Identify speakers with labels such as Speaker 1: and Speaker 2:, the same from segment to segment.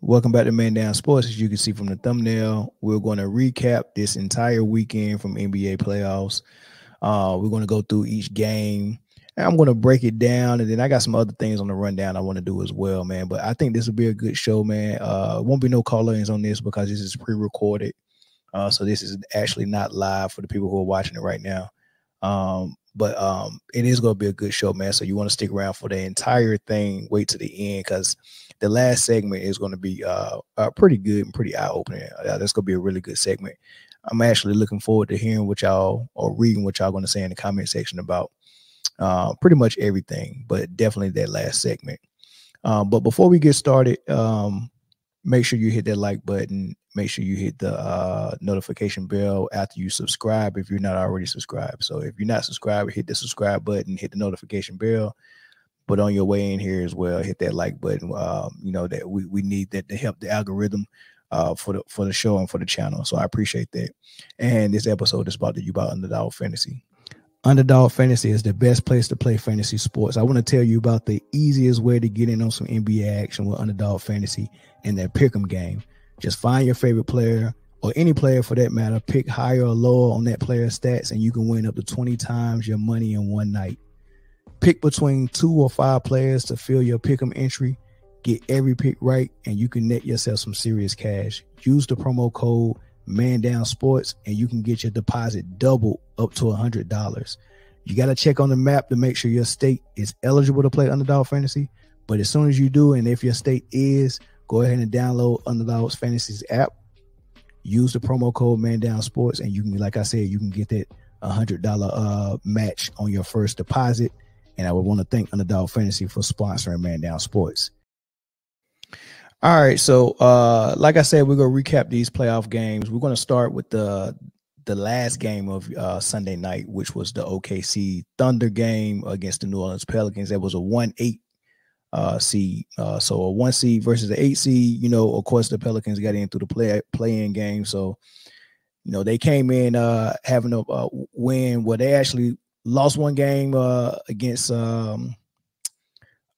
Speaker 1: Welcome back to Man Down Sports. As you can see from the thumbnail, we're going to recap this entire weekend from NBA playoffs. We're going to go through each game. And I'm going to break it down, and then I got some other things on the rundown I want to do as well, man. But I think this will be a good show, man. Won't be no call-ins on this because this is pre-recorded. So this is actually not live for the people who are watching it right now. But it is going to be a good show, man. So you want to stick around for the entire thing. Wait to the end because the last segment is going to be pretty good and pretty eye-opening. That's going to be a really good segment. I'm actually looking forward to hearing what y'all or reading what y'all going to say in the comment section about pretty much everything, but definitely that last segment. But before we get started, make sure you hit that like button. Make sure you hit the notification bell after you subscribe if you're not already subscribed. So if you're not subscribed, hit the subscribe button, hit the notification bell. But on your way in here as well, hit that like button. You know that we need that to help the algorithm for the show and for the channel. So I appreciate that. And this episode is brought to you by Underdog Fantasy. Underdog Fantasy is the best place to play fantasy sports. I want to tell you about the easiest way to get in on some NBA action with Underdog Fantasy and their pick'em game. Just find your favorite player or any player for that matter, pick higher or lower on that player's stats, and you can win up to 20 times your money in one night. Pick between 2 or 5 players to fill your pick'em entry. Get every pick right, and you can net yourself some serious cash. Use the promo code mandownsports, and you can get your deposit doubled up to $100. You got to check on the map to make sure your state is eligible to play Underdog Fantasy. But as soon as you do, and if your state is, go ahead and download Underdog Fantasy's app. Use the promo code mandownsports, and you can, like I said, you can get that $100 match on your first deposit. And I would want to thank Underdog Fantasy for sponsoring Man Down Sports. All right, so like I said, we're going to recap these playoff games. We're going to start with the last game of Sunday night, which was the OKC Thunder game against the New Orleans Pelicans. That was a 1-8 seed. So a 1 seed versus the 8 seed. You know, of course, the Pelicans got in through the play-in game. So, you know, they came in having a win where they actually lost one game against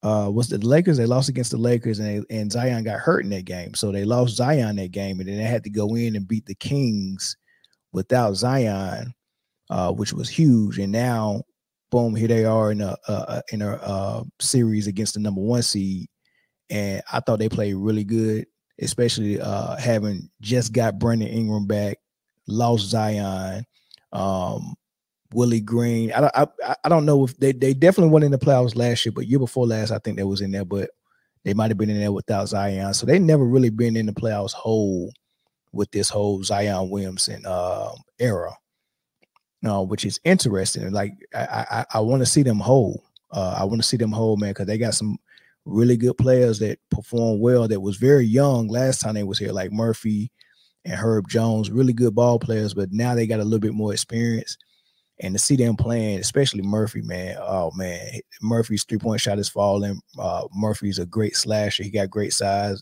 Speaker 1: was the Lakers. They lost against the Lakers, and Zion got hurt in that game. So they lost Zion that game, and then they had to go in and beat the Kings without Zion, which was huge. And now, boom, here they are in a series against the number 1 seed. And I thought they played really good, especially having just got Brandon Ingram back, lost Zion, Willie Green. I don't know if they definitely went in the playoffs last year, but year before last, I think they was in there, but they might have been in there without Zion. So they never really been in the playoffs whole with this whole Zion Williamson era, which is interesting. Like I want to see them whole. I want to see them whole, man, because they got some really good players that perform well that was very young last time they was here, like Murphy and Herb Jones, really good ball players, but now they got a little bit more experience. And to see them playing, especially Murphy, man, oh, man, Murphy's three-point shot is falling. Murphy's a great slasher. He got great size.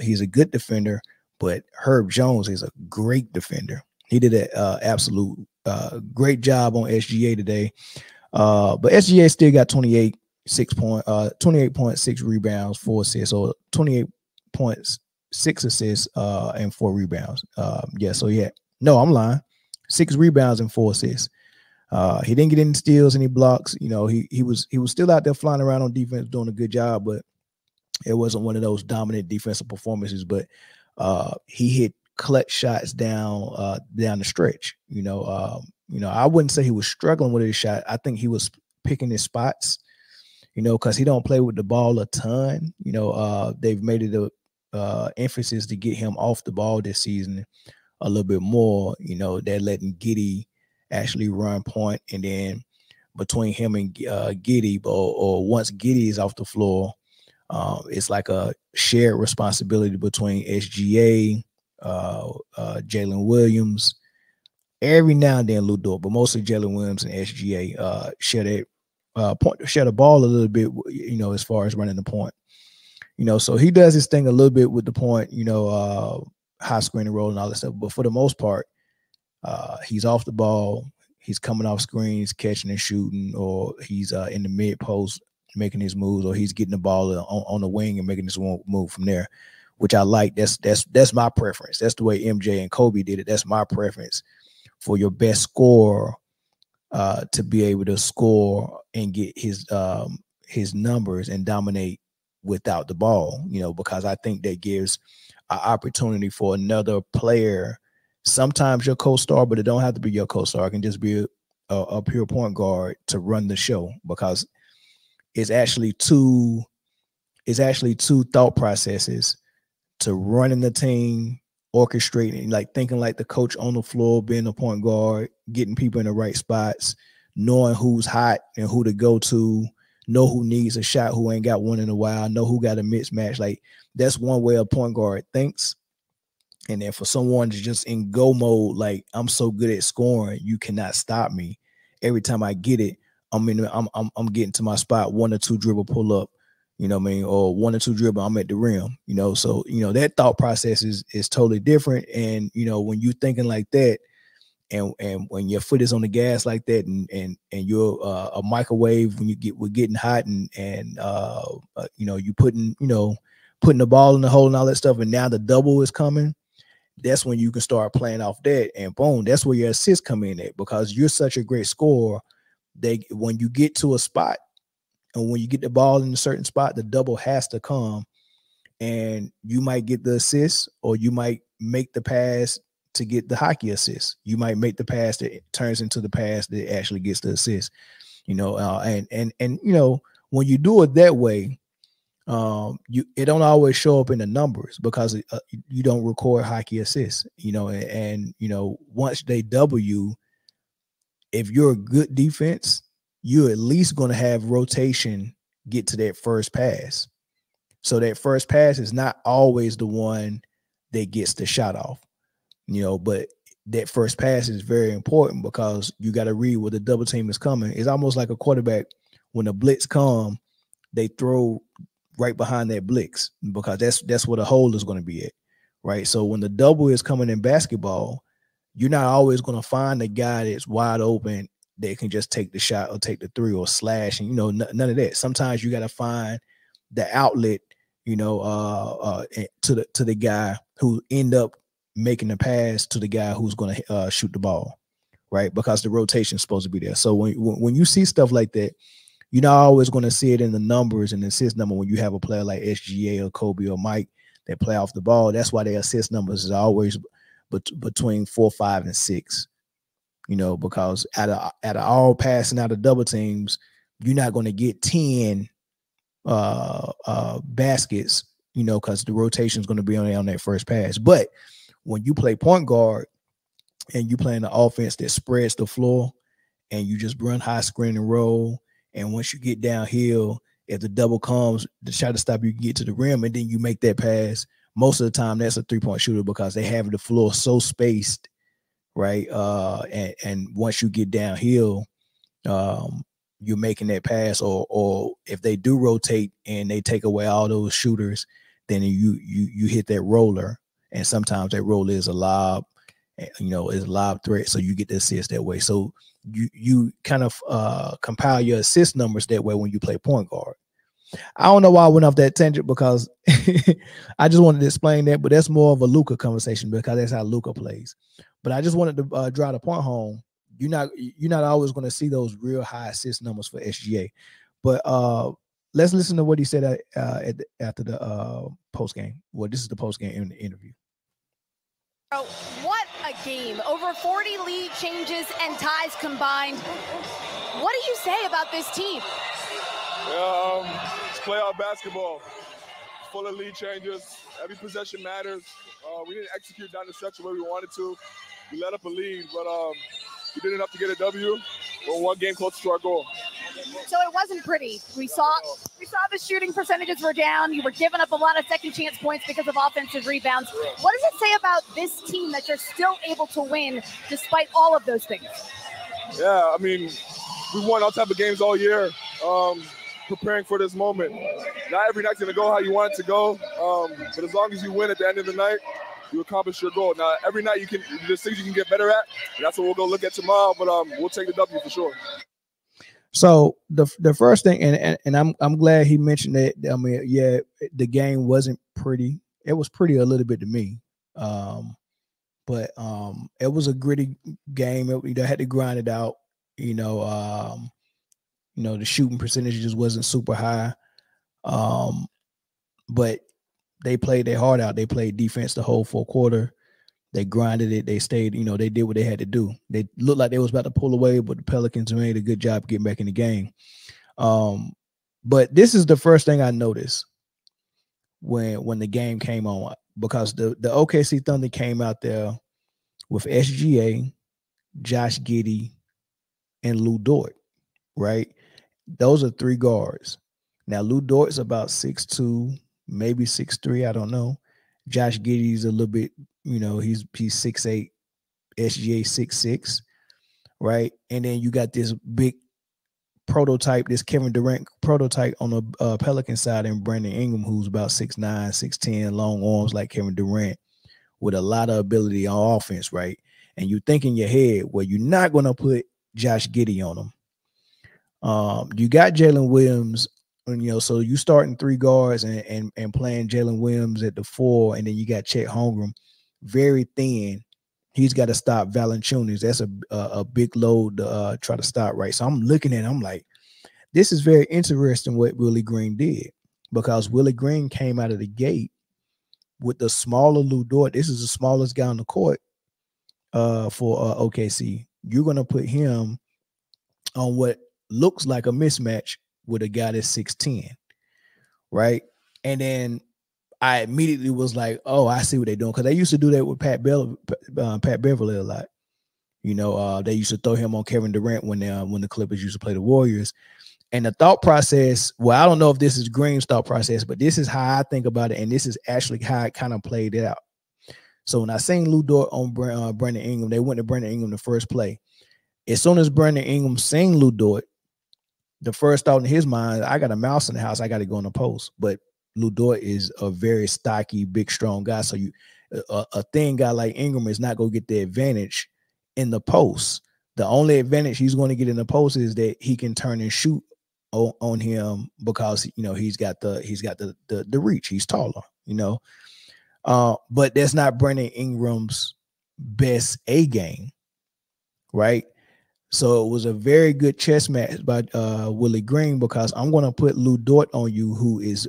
Speaker 1: He's a good defender, but Herb Jones is a great defender. He did an absolute great job on SGA today. But SGA still got 28.6 rebounds, 4 assists, or 28.6 assists and 4 rebounds. Yeah, so yeah. No, I'm lying. 6 rebounds and 4 assists. He didn't get any steals, any blocks. You know, he was still out there flying around on defense, doing a good job, but it wasn't one of those dominant defensive performances. But he hit clutch shots down the stretch. You know, I wouldn't say he was struggling with his shot. I think he was picking his spots. You know, because he don't play with the ball a ton. You know, they've made it a emphasis to get him off the ball this season a little bit more. You know, they're letting Giddey actually run point, and then between him and Giddey, or once Giddey is off the floor, it's like a shared responsibility between SGA, Jalen Williams, every now and then Lou Dort, but mostly Jalen Williams and SGA share the ball a little bit, you know, as far as running the point. You know, so he does his thing a little bit with the point, you know, high screen and roll and all that stuff. But for the most part, he's off the ball. He's coming off screens, catching and shooting, or he's in the mid post making his moves, or he's getting the ball on the wing and making his move from there. which I like. That's my preference. That's the way MJ and Kobe did it. That's my preference for your best scorer to be able to score and get his numbers and dominate without the ball, because I think that gives an opportunity for another player, sometimes your co-star, but it don't have to be your co-star. It can just be a pure point guard to run the show, because it's actually two thought processes to running the team, orchestrating, like thinking like the coach on the floor, being a point guard, getting people in the right spots, knowing who's hot and who to go to, know who needs a shot, who ain't got one in a while, know who got a mismatch. Like, that's one way a point guard thinks. And then for someone to just in go mode, like, I'm so good at scoring, you cannot stop me. Every time I get it, I'm getting to my spot, 1 or 2 dribble pull up, you know what I mean, or 1 or 2 dribble, I'm at the rim, So that thought process is totally different. And when you thinking like that, and when your foot is on the gas like that, and you're a microwave when we're getting hot, and you putting the ball in the hole and all that stuff, and now the double is coming, that's when you can start playing off that, and boom, that's where your assists come in at, because you're such a great scorer. When you get to a spot, and when you get the ball in a certain spot, the double has to come, and you might get the assist, or you might make the pass to get the hockey assist. You might make the pass that turns into the pass that actually gets the assist. And when you do it that way, it don't always show up in the numbers, because you don't record hockey assists. And once they double you, if you're a good defense, you're at least going to have rotation get to that first pass. So that first pass is not always the one that gets the shot off. But that first pass is very important, because you got to read where the double team is coming. It's almost like a quarterback. When the blitz come, they throw right behind that blitz, because that's where the hole is going to be at, right? So when the double is coming in basketball, you're not always going to find the guy that's wide open that can just take the shot or take the three or slash, and none of that. Sometimes you got to find the outlet, to the guy who end up making the pass to the guy who's going to shoot the ball, right? Because the rotation is supposed to be there. So when you see stuff like that, you're not always going to see it in the numbers and the assist number when you have a player like SGA or Kobe or Mike that play off the ball. That's why their assist numbers is always between 4, 5, and 6. Because out of all passing out of double teams, you're not going to get 10 baskets, because the rotation is going to be on that first pass. But when you play point guard and you play in the offense that spreads the floor, and you just run high screen and roll, and once you get downhill, if the double comes to try to stop you, can get to the rim, and then you make that pass, most of the time that's a 3-point shooter, because they have the floor so spaced, right? And once you get downhill, you're making that pass, or if they do rotate and they take away all those shooters, then you hit that roller. And sometimes that roller is a lob, is a lob threat. So you get the assist that way. So you kind of compile your assist numbers that way when you play point guard. I don't know why I went off that tangent, because I just wanted to explain that, but that's more of a Luka conversation, because that's how Luka plays. But I just wanted to drive the point home. You're not always going to see those real high assist numbers for SGA. But let's listen to what he said after the post game. Well, this is the post game interview.
Speaker 2: What a game. Over 40 lead changes and ties combined. What do you say about this team?
Speaker 3: It's playoff basketball. Full of lead changes. Every possession matters. We didn't execute down the stretch the way we wanted to. We let up a lead, but we did enough to get a W. We're one game closer to our goal.
Speaker 2: So it wasn't pretty. We saw the shooting percentages were down. You were giving up a lot of second chance points because of offensive rebounds. What does it say about this team that you're still able to win despite all of those things?
Speaker 3: Yeah, I mean, we won all type of games all year, preparing for this moment. Not every night's going to go how you want it to go, but as long as you win at the end of the night, you accomplish your goal. Now, every night there's things you can get better at, and that's what we'll go look at tomorrow, but we'll take the W for sure.
Speaker 1: So the first thing, and I'm glad he mentioned that. I mean, yeah, the game wasn't pretty, It was pretty a little bit to me. But it was a gritty game. They had to grind it out. The shooting percentage just wasn't super high. But they played their heart out. They played defense the whole fourth quarter. They grinded it. They stayed, they did what they had to do. They looked like they was about to pull away, but the Pelicans made a good job getting back in the game. But this is the first thing I noticed when the game came on, because the OKC Thunder came out there with SGA, Josh Giddey, and Lou Dort, right? Those are three guards. Now, Lou Dort's about 6'2", maybe 6'3", I don't know. Josh Giddey's a little bit, he's 6'8", SGA 6'6", right? And then you got this big prototype, this Kevin Durant prototype on the Pelican side, and Brandon Ingram, who's about 6'9", 6'10", long arms like Kevin Durant, with a lot of ability on offense, right? And you think in your head, well, you're not going to put Josh Giddey on him. You got Jalen Williams, so you starting three guards and playing Jalen Williams at the 4, and then you got Chet Holmgren, very thin. He's got to stop Valanciunas. That's a big load to try to stop, right? So I'm looking at it, I'm like, this is very interesting what Willie Green did, because Willie Green came out of the gate with the smaller Lou Dort. This is the smallest guy on the court for OKC. You're going to put him on what looks like a mismatch with a guy that's 6'10", right? And then I immediately was like, oh, I see what they're doing, because they used to do that with Pat Beverly a lot. They used to throw him on Kevin Durant when the Clippers used to play the Warriors. And the thought process, well, I don't know if this is Green's thought process, but this is how I think about it, and this is actually how it kind of played out. So when I seen Lou Dort on Brandon Ingram, they went to Brandon Ingram the first play. As soon as Brandon Ingram seen Lou Dort, the first thought in his mind, I got a mouse in the house, I got to go in the post. But Lou Dort is a very stocky, big, strong guy. So a thin guy like Ingram is not going to get the advantage in the post. The only advantage he's going to get in the post is that he can turn and shoot on him, because he's got the reach. He's taller, but that's not Brandon Ingram's best A game, right? So it was a very good chess match by Willie Green, because I'm going to put Lou Dort on you, who is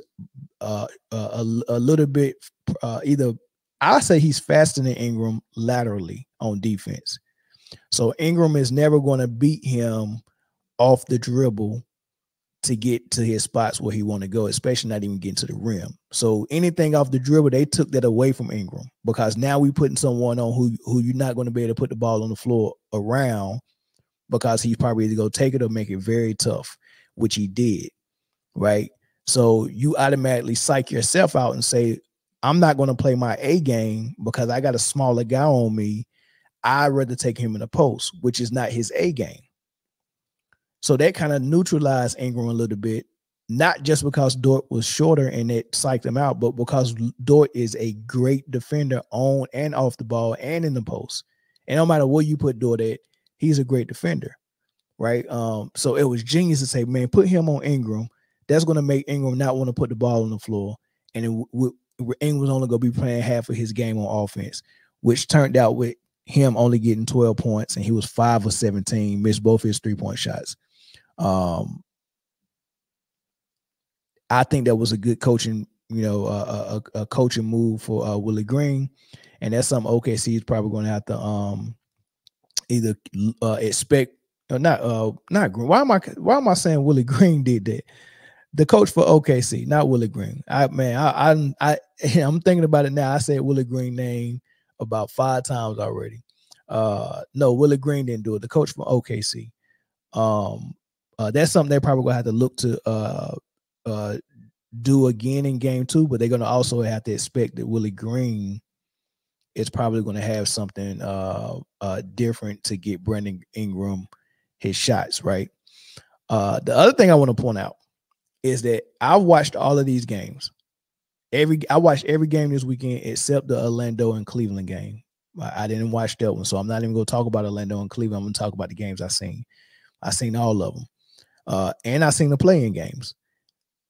Speaker 1: a little bit either, I say he's faster than Ingram laterally on defense. So Ingram is never going to beat him off the dribble to get to his spots where he want to go, especially not even getting to the rim. So anything off the dribble, they took that away from Ingram, because now we putting someone on who you're not going to be able to put the ball on the floor around, because he's probably either go take it or make it very tough, which he did, right? So you automatically psych yourself out and say, I'm not going to play my A game because I got a smaller guy on me. I'd rather take him in the post, which is not his A game. So that kind of neutralized Ingram a little bit, not just because Dort was shorter and it psyched him out, but because Dort is a great defender on and off the ball and in the post. And no matter where you put Dort at, he's a great defender, right? So it was genius to say, man, put him on Ingram. That's going to make Ingram not want to put the ball on the floor. And Ingram's only going to be playing half of his game on offense, which turned out with him only getting 12 points, and he was 5 of 17, missed both his 3-point shots. I think that was a good coaching, a coaching move for Willie Green, and that's something OKC is probably going to have to either expect or not. Not Green. Why am I saying Willie Green did that? The coach for OKC, not Willie Green. I'm thinking about it now. I said Willie Green name about 5 times already. No, Willie Green didn't do it. The coach for OKC. That's something they're probably gonna have to look to do again in game 2, but they're gonna also have to expect that Willie Green is probably gonna have something different to get Brandon Ingram his shots, right? The other thing I want to point out is that I've watched all of these games. I watched every game this weekend except the Orlando and Cleveland game. I didn't watch that one, so I'm not even going to talk about Orlando and Cleveland. I'm going to talk about the games I seen. I seen all of them, and I seen the playing games.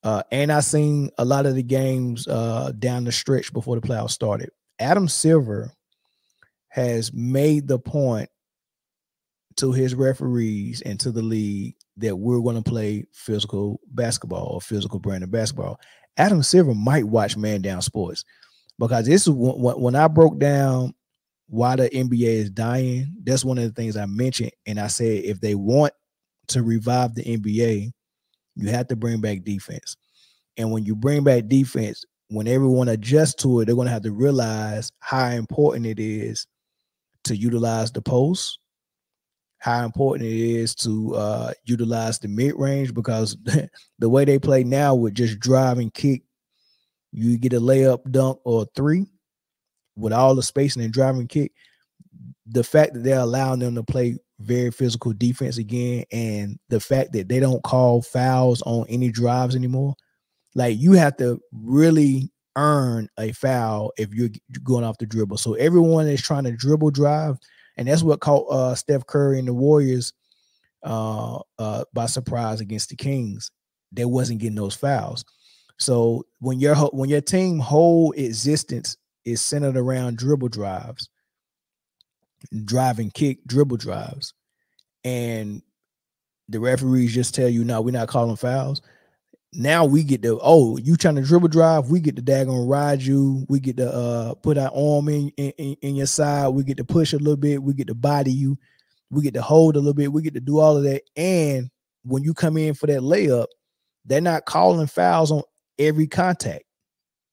Speaker 1: And I seen a lot of the games down the stretch before the playoffs started. Adam Silver has made the point to his referees and to the league that we're going to play physical basketball or physical brand of basketball. Adam Silver might watch Man Down Sports, because this is when I broke down why the NBA is dying. That's one of the things I mentioned. And I said, if they want to revive the NBA, you have to bring back defense. And when you bring back defense, when everyone adjusts to it, they're going to have to realize how important it is to utilize the post, how important it is to utilize the mid-range, because the way they play now with just drive and kick, you get a layup, dunk, or three with all the spacing and drive and kick. The fact that they're allowing them to play very physical defense again, and the fact that they don't call fouls on any drives anymore. Like, you have to really earn a foul if you're going off the dribble. So everyone is trying to dribble drive, and that's what caught Steph Curry and the Warriors by surprise against the Kings. They wasn't getting those fouls. So when your team whole existence is centered around dribble drives, drive and kick, dribble drives, and the referees just tell you, no, we're not calling fouls. Now we get to, you trying to dribble drive, we get to daggone ride you, we get to put our arm in your side, we get to push a little bit, we get to body you, we get to hold a little bit, we get to do all of that. And when you come in for that layup, they're not calling fouls on every contact.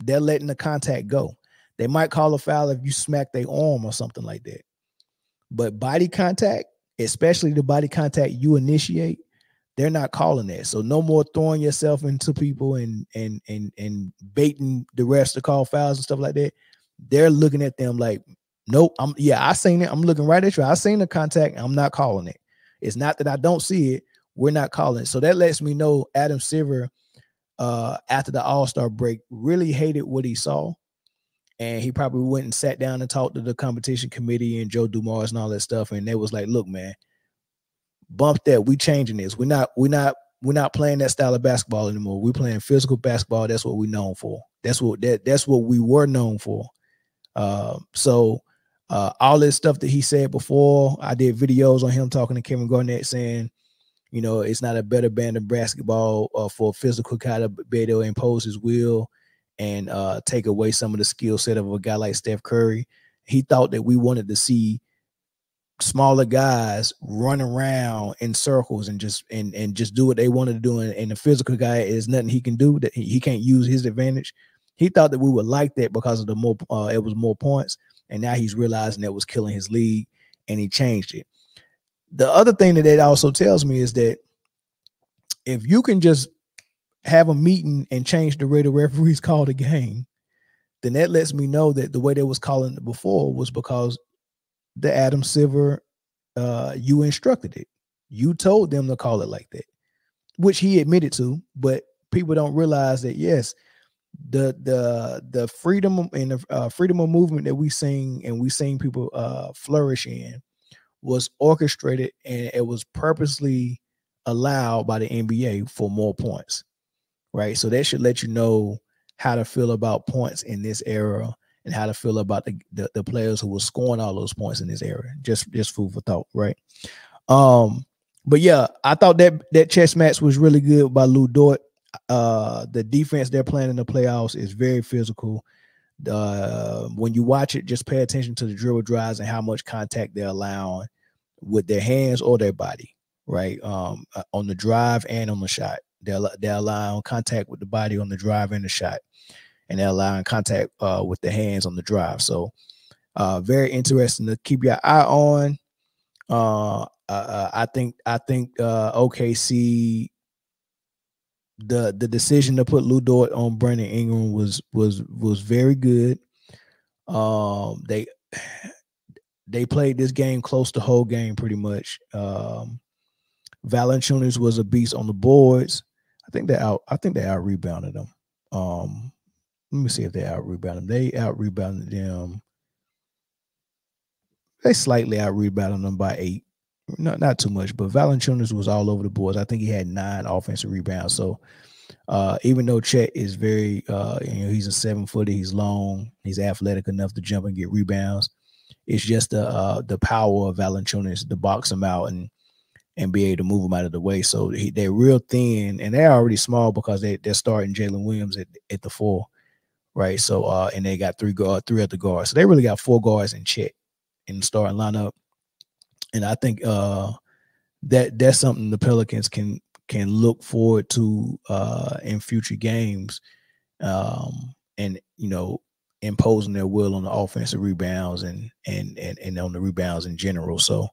Speaker 1: They're letting the contact go. They might call a foul if you smack their arm or something like that. But body contact, especially the body contact you initiate, they're not calling that. So no more throwing yourself into people and baiting the refs to call fouls and stuff like that. They're looking at them like, nope, I seen it. I'm looking right at you. I seen the contact. I'm not calling it. It's not that I don't see it. We're not calling it. So that lets me know Adam Silver, after the All-Star break, really hated what he saw. And he probably went and sat down and talked to the competition committee and Joe Dumars and all that stuff. And they was like, look, man, bump that. We changing this. We're not playing that style of basketball anymore. We're playing physical basketball. That's what we're known for. That's what we were known for. So all this stuff that he said before, I did videos on him talking to Kevin Garnett saying, you know, it's not a better band of basketball for a physical kind of be able to impose his will and take away some of the skill set of a guy like Steph Curry. He thought that we wanted to see smaller guys run around in circles and just do what they wanted to do. And the physical guy is nothing he can do, that he can't use his advantage. He thought that we would like that because of it was more points. And now he's realizing that was killing his league, and he changed it. The other thing that it also tells me is that if you can just have a meeting and change the way the referees call the game, then that lets me know that the way they was calling it before was because the Adam Silver, you instructed it. You told them to call it like that, which he admitted to, but people don't realize that, yes, the freedom and the freedom of movement that we seen people flourish in was orchestrated, and it was purposely allowed by the NBA for more points, right? So that should let you know how to feel about points in this era and how to feel about the players who were scoring all those points in this era. Just food for thought, right? But yeah, I thought that chess match was really good by Lou Dort. The defense they're playing in the playoffs is very physical. When you watch it, just pay attention to the dribble drives and how much contact they're allowing with their hands or their body, right? On the drive and on the shot. They're allowing contact with the body on the drive and the shot, and they're allowing contact with the hands on the drive. So very interesting to keep your eye on. I think OKC, the decision to put Lou Dort on Brandon Ingram was very good. They played this game close the whole game pretty much. Valanciunas was a beast on the boards. I think they out rebounded them. Let me see if they out rebounded them. They out rebounded them. They slightly out rebounded them by 8. Not too much, but Valanciunas was all over the boards. I think he had 9 offensive rebounds. So Even though Chet is very, he's a 7-footer, he's long, he's athletic enough to jump and get rebounds. It's just the power of Valanciunas to box him out and be able to move him out of the way. So they're real thin, and they're already small because they're starting Jalen Williams at the 4, right? So and they got 3 other guards. So they really got 4 guards in Chet in the starting lineup. And I think that's something the Pelicans can look forward to in future games, and imposing their will on the offensive rebounds and on the rebounds in general. So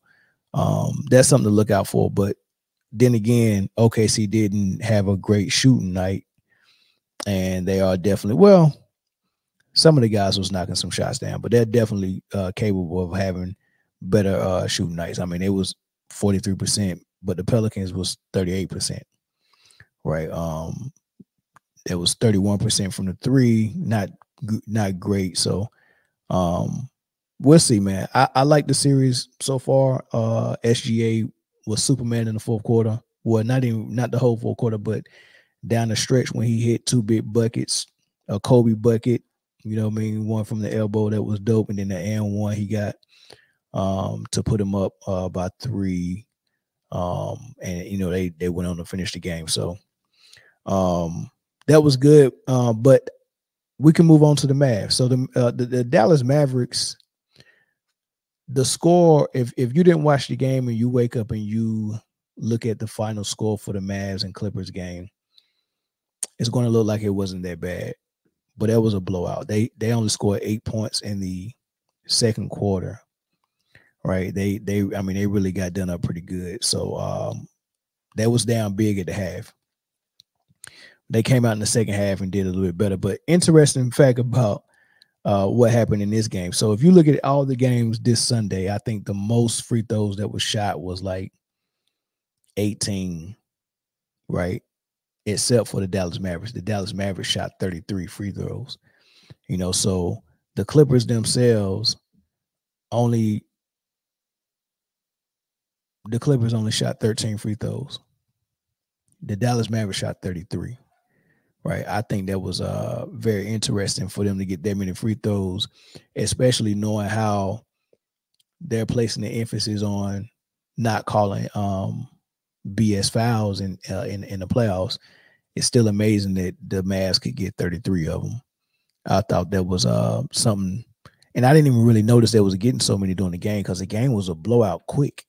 Speaker 1: that's something to look out for. But then again, OKC didn't have a great shooting night, and they are definitely, some of the guys was knocking some shots down, but they're definitely capable of having better shooting nights. I mean, it was 43%, but the Pelicans was 38%, right? It was 31% from the 3, not great. So we'll see, man. I like the series so far. SGA was Superman in the fourth quarter. Well, not the whole fourth quarter, but down the stretch when he hit 2 big buckets, a Kobe bucket, one from the elbow that was dope, and then the and one he got to put him up by 3. And they went on to finish the game. So that was good. But we can move on to the Mavs. So the Dallas Mavericks, the score, if you didn't watch the game and you wake up and you look at the final score for the Mavs and Clippers game, it's going to look like it wasn't that bad. But that was a blowout. They only scored 8 points in the second quarter. Right. They really got done up pretty good. So that was down big at the half. They came out in the second half and did a little bit better. But interesting fact about what happened in this game. So if you look at all the games this Sunday, I think the most free throws that was shot was like 18, right? Except for the Dallas Mavericks. The Dallas Mavericks shot 33 free throws. So the Clippers themselves only shot 13 free throws. The Dallas Mavericks shot 33, right? I think that was very interesting for them to get that many free throws, especially knowing how they're placing the emphasis on not calling BS fouls in the playoffs. It's still amazing that the Mavs could get 33 of them. I thought that was something, and I didn't even really notice there was getting so many during the game because the game was a blowout quick.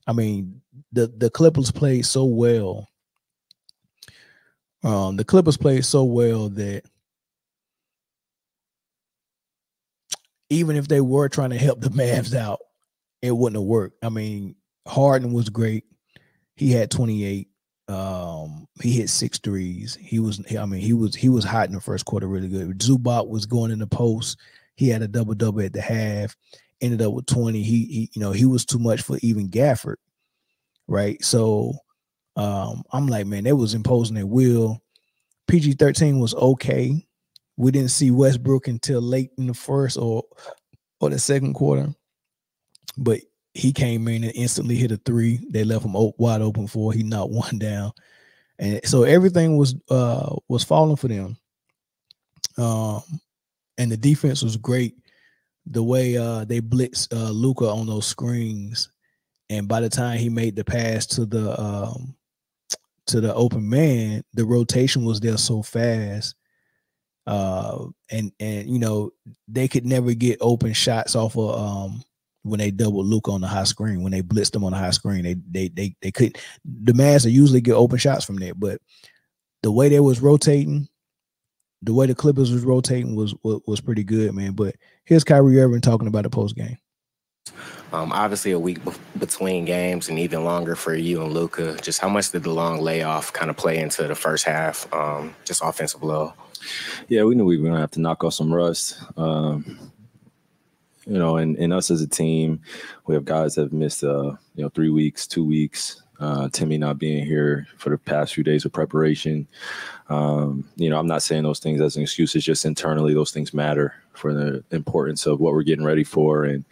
Speaker 1: I mean, the Clippers played so well. The Clippers played so well that even if they were trying to help the Mavs out, it wouldn't have worked. I mean, Harden was great. He had 28. He hit 6 threes. He was hot in the first quarter, really good. Zubac was going in the post. He had a double-double at the half. Ended up with 20. He was too much for even Gafford, right? So I'm like, man, they was imposing their will. PG-13 was okay. We didn't see Westbrook until late in the first or the second quarter, but he came in and instantly hit a 3. They left him wide open for. He knocked one down, and so everything was falling for them. And the defense was great. The way they blitzed Luka on those screens, and by the time he made the pass to the open man, the rotation was there so fast, and they could never get open shots off of when they doubled Luka on the high screen. When they blitzed him on the high screen, they couldn't. The Mavs usually get open shots from there, but the way they was rotating. The way the Clippers was rotating was pretty good, man. But here's Kyrie Irving talking about the post game.
Speaker 4: Obviously, a week between games and even longer for you and Luka. Just how much did the long layoff kind of play into the first half, just offensive blow?
Speaker 5: Yeah, we knew we were going to have to knock off some rust. And us as a team, we have guys that have missed, 3 weeks, 2 weeks. Timmy not being here for the past few days of preparation. I'm not saying those things as an excuse. It's just internally those things matter for the importance of what we're getting ready for. And,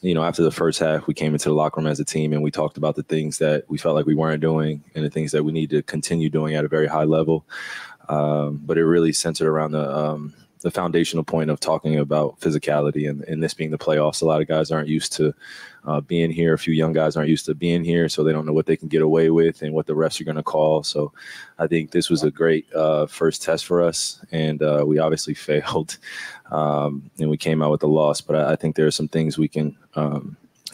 Speaker 5: after the first half, we came into the locker room as a team and we talked about the things that we felt like we weren't doing and the things that we need to continue doing at a very high level. But it really centered around the foundational point of talking about physicality and this being the playoffs. A lot of guys aren't used to being here. A few young guys aren't used to being here, so they don't know what they can get away with and what the refs are going to call. So I think this was a great first test for us, and we obviously failed, and we came out with a loss. But I think there are some things we can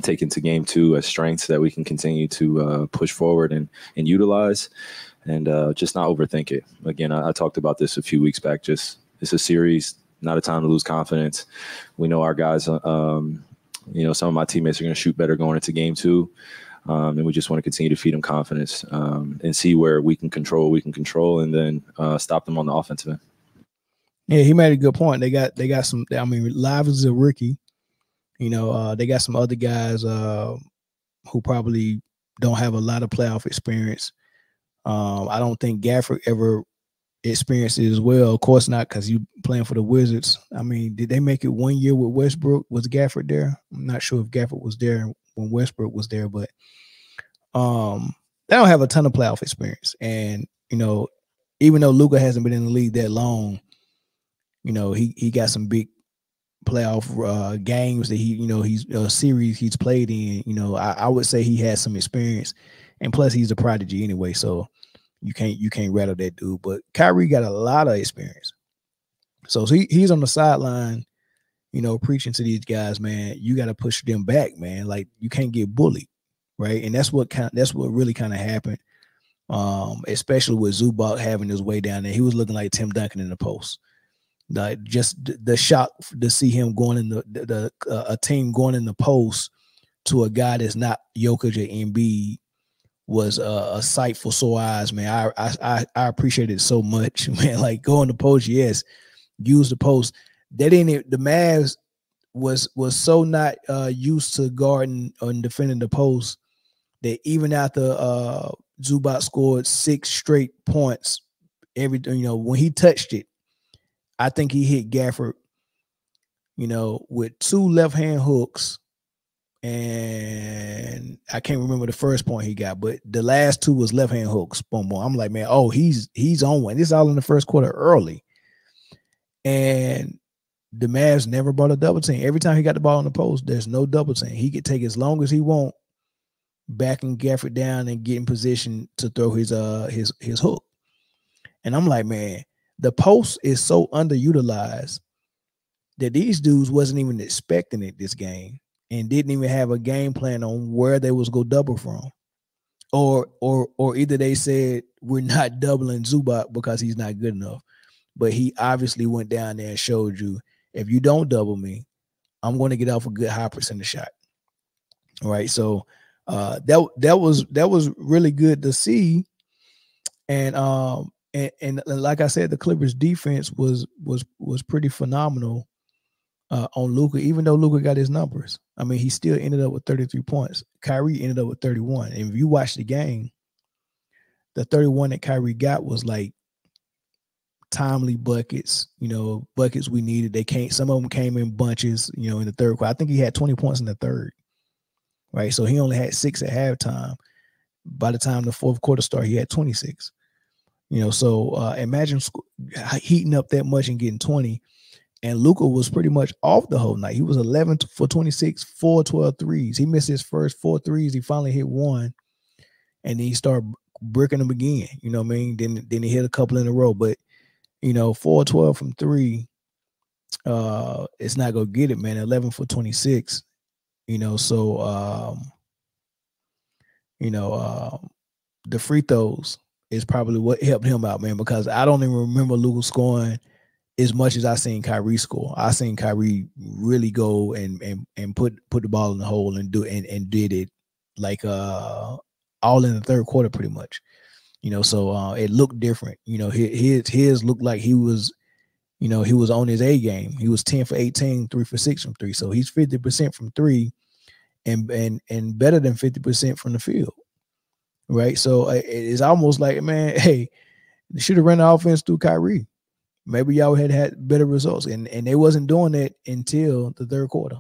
Speaker 5: take into game 2 as strengths that we can continue to push forward and utilize, and just not overthink it. Again, I talked about this a few weeks back. It's a series, not a time to lose confidence. We know our guys, some of my teammates are going to shoot better going into game 2. And we just want to continue to feed them confidence and see where we can control, and then stop them on the offensive end.
Speaker 1: Yeah, he made a good point. They got some, I mean, Live is a rookie. They got some other guys who probably don't have a lot of playoff experience. I don't think Gafford ever experienced it as well. Of course not, because you playing for the Wizards. I mean, did they make it 1 year with Westbrook? Was Gafford there? I'm not sure if Gafford was there when Westbrook was there, but they don't have a ton of playoff experience. And, even though Luka hasn't been in the league that long, he got some big playoff games that he's a series he's played in. I would say he has some experience, and plus he's a prodigy anyway, so you can't rattle that dude. But Kyrie got a lot of experience. So he's on the sideline, preaching to these guys, man, you got to push them back, man. Like, you can't get bullied, right? And that's what really kind of happened, especially with Zubac having his way down there. He was looking like Tim Duncan in the post. Like, just the shock to see him going in a team going in the post to a guy that's not Jokic or Embiid was a sight for sore eyes, man. I appreciate it so much, man. Like, go in the post, yes, use the post. The Mavs was so not used to guarding and defending the post that even after Zubac scored 6 straight points, when he touched it, I think he hit Gafford, with 2 left-hand hooks. And I can't remember the first point he got, but the last 2 was left-hand hooks. Boom, boom. I'm like, man, he's on one. This is all in the first quarter early. And the Mavs never brought a double team. Every time he got the ball on the post, there's no double team. He could take as long as he want, backing Gafford down and get in position to throw his hook. And I'm like, man, the post is so underutilized that these dudes wasn't even expecting it this game, and didn't even have a game plan on where they was go double from. Or either they said, we're not doubling Zubac because he's not good enough. But he obviously went down there and showed you, if you don't double me, I'm going to get off a good high percentage shot. All right. So that was really good to see. And like I said, the Clippers defense was pretty phenomenal on Luka, even though Luka got his numbers. I mean, he still ended up with 33 points. Kyrie ended up with 31. And if you watch the game, the 31 that Kyrie got was like timely buckets, buckets we needed. Some of them came in bunches, in the third quarter. I think he had 20 points in the third, right? So he only had 6 at halftime. By the time the fourth quarter started, he had 26. So imagine heating up that much and getting 20. And Luka was pretty much off the whole night. He was 11 for 26, 4 12 threes. He missed his first 4 threes. He finally hit one, and then he started bricking them again. You know what I mean? Then he hit a couple in a row. But 4 12 from 3, it's not gonna get it, man. 11 for 26. So the free throws is probably what helped him out, man, because I don't even remember Luka scoring as much as I seen Kyrie score. I seen Kyrie really go and put the ball in the hole and did it like all in the third quarter pretty much. So it looked different. His looked like he was on his A game. He was 10 for 18, 3 for 6 from 3. So he's 50% from 3 and better than 50% from the field. Right. So it's almost like, man, hey, they should have run the offense through Kyrie. Maybe y'all had better results. And they wasn't doing that until the third quarter.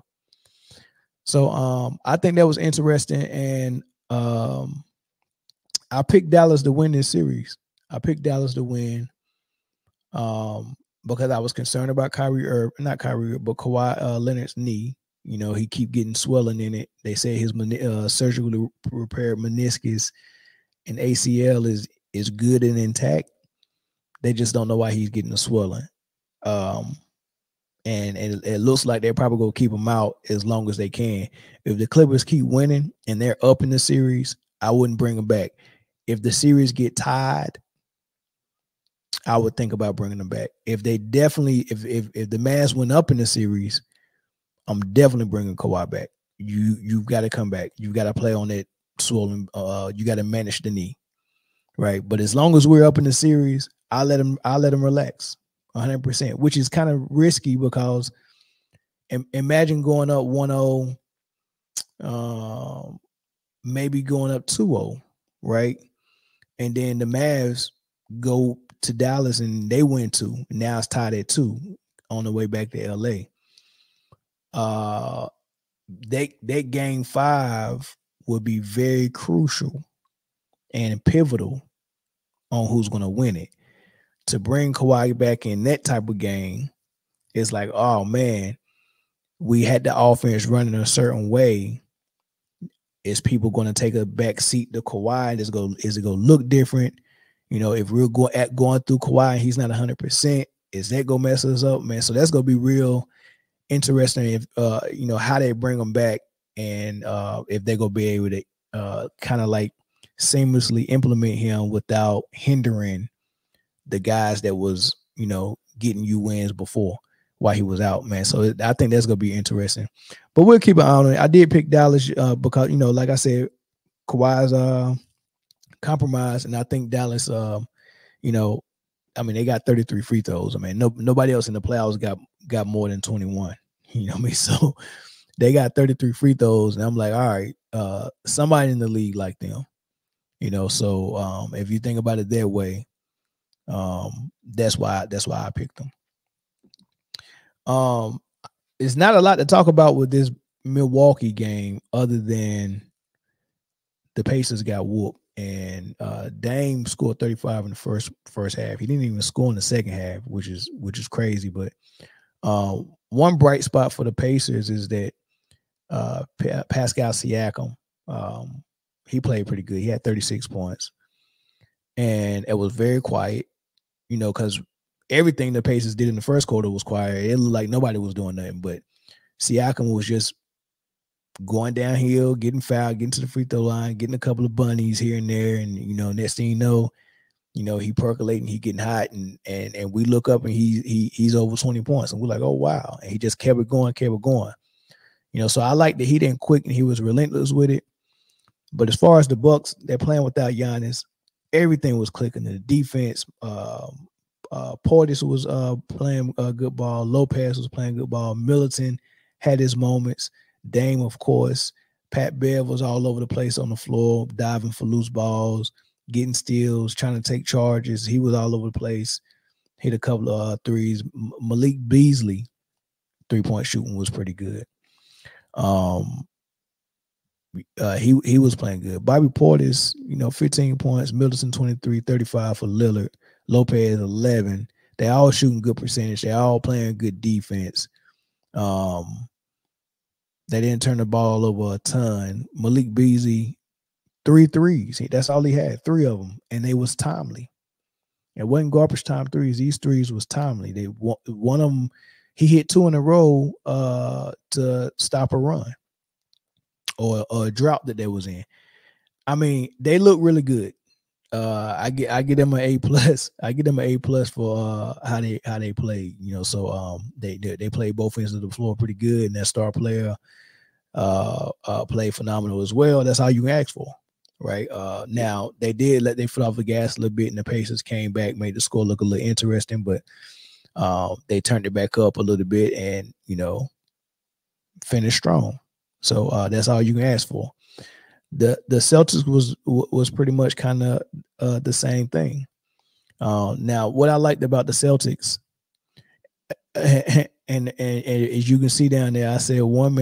Speaker 1: So I think that was interesting, and I picked Dallas to win this series. I picked Dallas to win because I was concerned about not Kyrie, but Kawhi Leonard's knee. You know, he keep getting swelling in it. They say his surgically repaired meniscus and ACL is good and intact. They just don't know why he's getting the swelling. And it looks like they're probably going to keep him out as long as they can. If the Clippers keep winning and they're up in the series, I wouldn't bring him back. If the series get tied, I would think about bringing them back. If they definitely, if the Mavs went up in the series, I'm definitely bringing Kawhi back. You've got to come back. You've got to play on that swollen. You got to manage the knee, right? But as long as we're up in the series, I'll let him relax 100%, which is kind of risky because imagine going up 1-0, maybe going up 2-0, right? And then the Mavs go to Dallas and they win 2. Now it's tied at 2 on the way back to LA. That game 5 would be very crucial and pivotal on who's going to win it. To bring Kawhi back in that type of game, it's like, oh man, we had the offense running a certain way. Is people going to take a back seat to Kawhi? Is it going to look different? You know, if we're going through Kawhi and he's not 100%, is that going to mess us up, man? So that's going to be real interesting if, you know, how they bring them back and if they're going to be able to kind of like seamlessly implement him without hindering the guys that was, you know, getting you wins before while he was out, man. So I think that's going to be interesting. But we'll keep an eye on it. I did pick Dallas because, you know, like I said, Kawhi's compromised, and I think Dallas, you know, I mean, they got 33 free throws. I mean, nobody else in the playoffs got more than 21. You know what I mean? So they got 33 free throws, and I'm like, all right, somebody in the league like them. You know, so if you think about it that way, that's why I picked them. It's not a lot to talk about with this Milwaukee game other than the Pacers got whooped, and Dame scored 35 in the first half. He didn't even score in the second half, which is crazy. But one bright spot for the Pacers is that Pascal Siakam, he played pretty good. He had 36 points, and it was very quiet. You know, because everything the Pacers did in the first quarter was quiet. It looked like nobody was doing nothing, but Siakam was just going downhill, getting fouled, getting to the free throw line, getting a couple of bunnies here and there, and you know, next thing you know, he percolating, he getting hot, and we look up and he's over 20 points, and we're like, oh wow, and he just kept it going. You know, so I like that he didn't quit and he was relentless with it. But as far as the Bucks, they're playing without Giannis. Everything was clicking. The defense, Portis was playing good ball. Lopez was playing good ball. Middleton had his moments. Dame, of course. Pat Bev was all over the place on the floor, diving for loose balls, getting steals, trying to take charges. He was all over the place. Hit a couple of threes. Malik Beasley, 3-point shooting was pretty good. He was playing good. Bobby Portis, you know, 15 points. Middleton 23, 35 for Lillard. Lopez 11. They all shooting good percentage. They all playing good defense. They didn't turn the ball over a ton. Malik Beasley, 3 threes. That's all he had, 3 of them, and they was timely. It wasn't garbage time threes. These threes was timely. One of them, he hit 2 in a row to stop a run or a drought that they was in. I mean, they look really good. I get them an A+. I get them an A+ for how they play. You know, so they played both ends of the floor pretty good, and that star player played phenomenal as well. That's all you can ask for, right? Now they did let their foot off the gas a little bit, and the Pacers came back, made the score look a little interesting, but they turned it back up a little bit, and you know, finished strong. So that's all you can ask for. The Celtics was pretty much kind of the same thing. Now, what I liked about the Celtics, And as you can see down there, I said one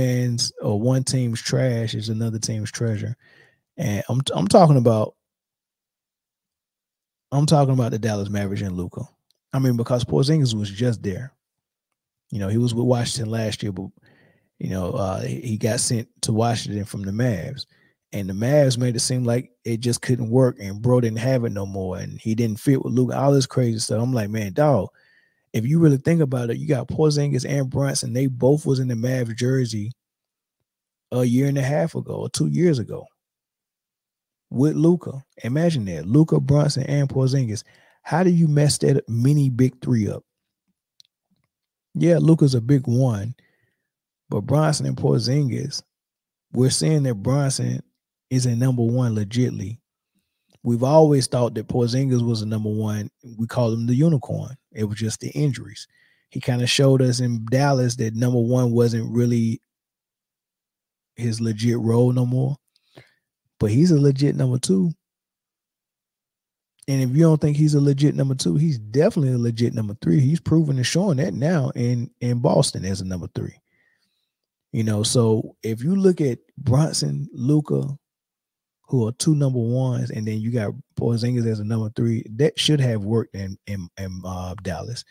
Speaker 1: team's trash is another team's treasure. And I'm talking about the Dallas Mavericks and Luka. I mean, because Porzingis was just there. You know, he was with Washington last year, but you know, he got sent to Washington from the Mavs. And the Mavs made it seem like it just couldn't work, and bro didn't have it no more, and he didn't fit with Luka, all this crazy stuff. I'm like, man, dog, if you really think about it, you got Porzingis and Brunson. They both was in the Mavs jersey a year and a half ago or 2 years ago with Luka. Imagine that. Luka, Brunson, and Porzingis. How do you mess that mini big three up? Yeah, Luka's a big one, but Brunson and Porzingis, we're seeing that Brunson is a number one legitly. We've always thought that Porzingis was a number one. We called him the unicorn. It was just the injuries. He kind of showed us in Dallas that number one wasn't really his legit role no more. But he's a legit number two. And if you don't think he's a legit number two, he's definitely a legit number three. He's proven and showing that now in Boston as a number three. You know, so if you look at Brunson, Luka, who are two number ones, and then you got Porzingis as a number three, that should have worked in Dallas.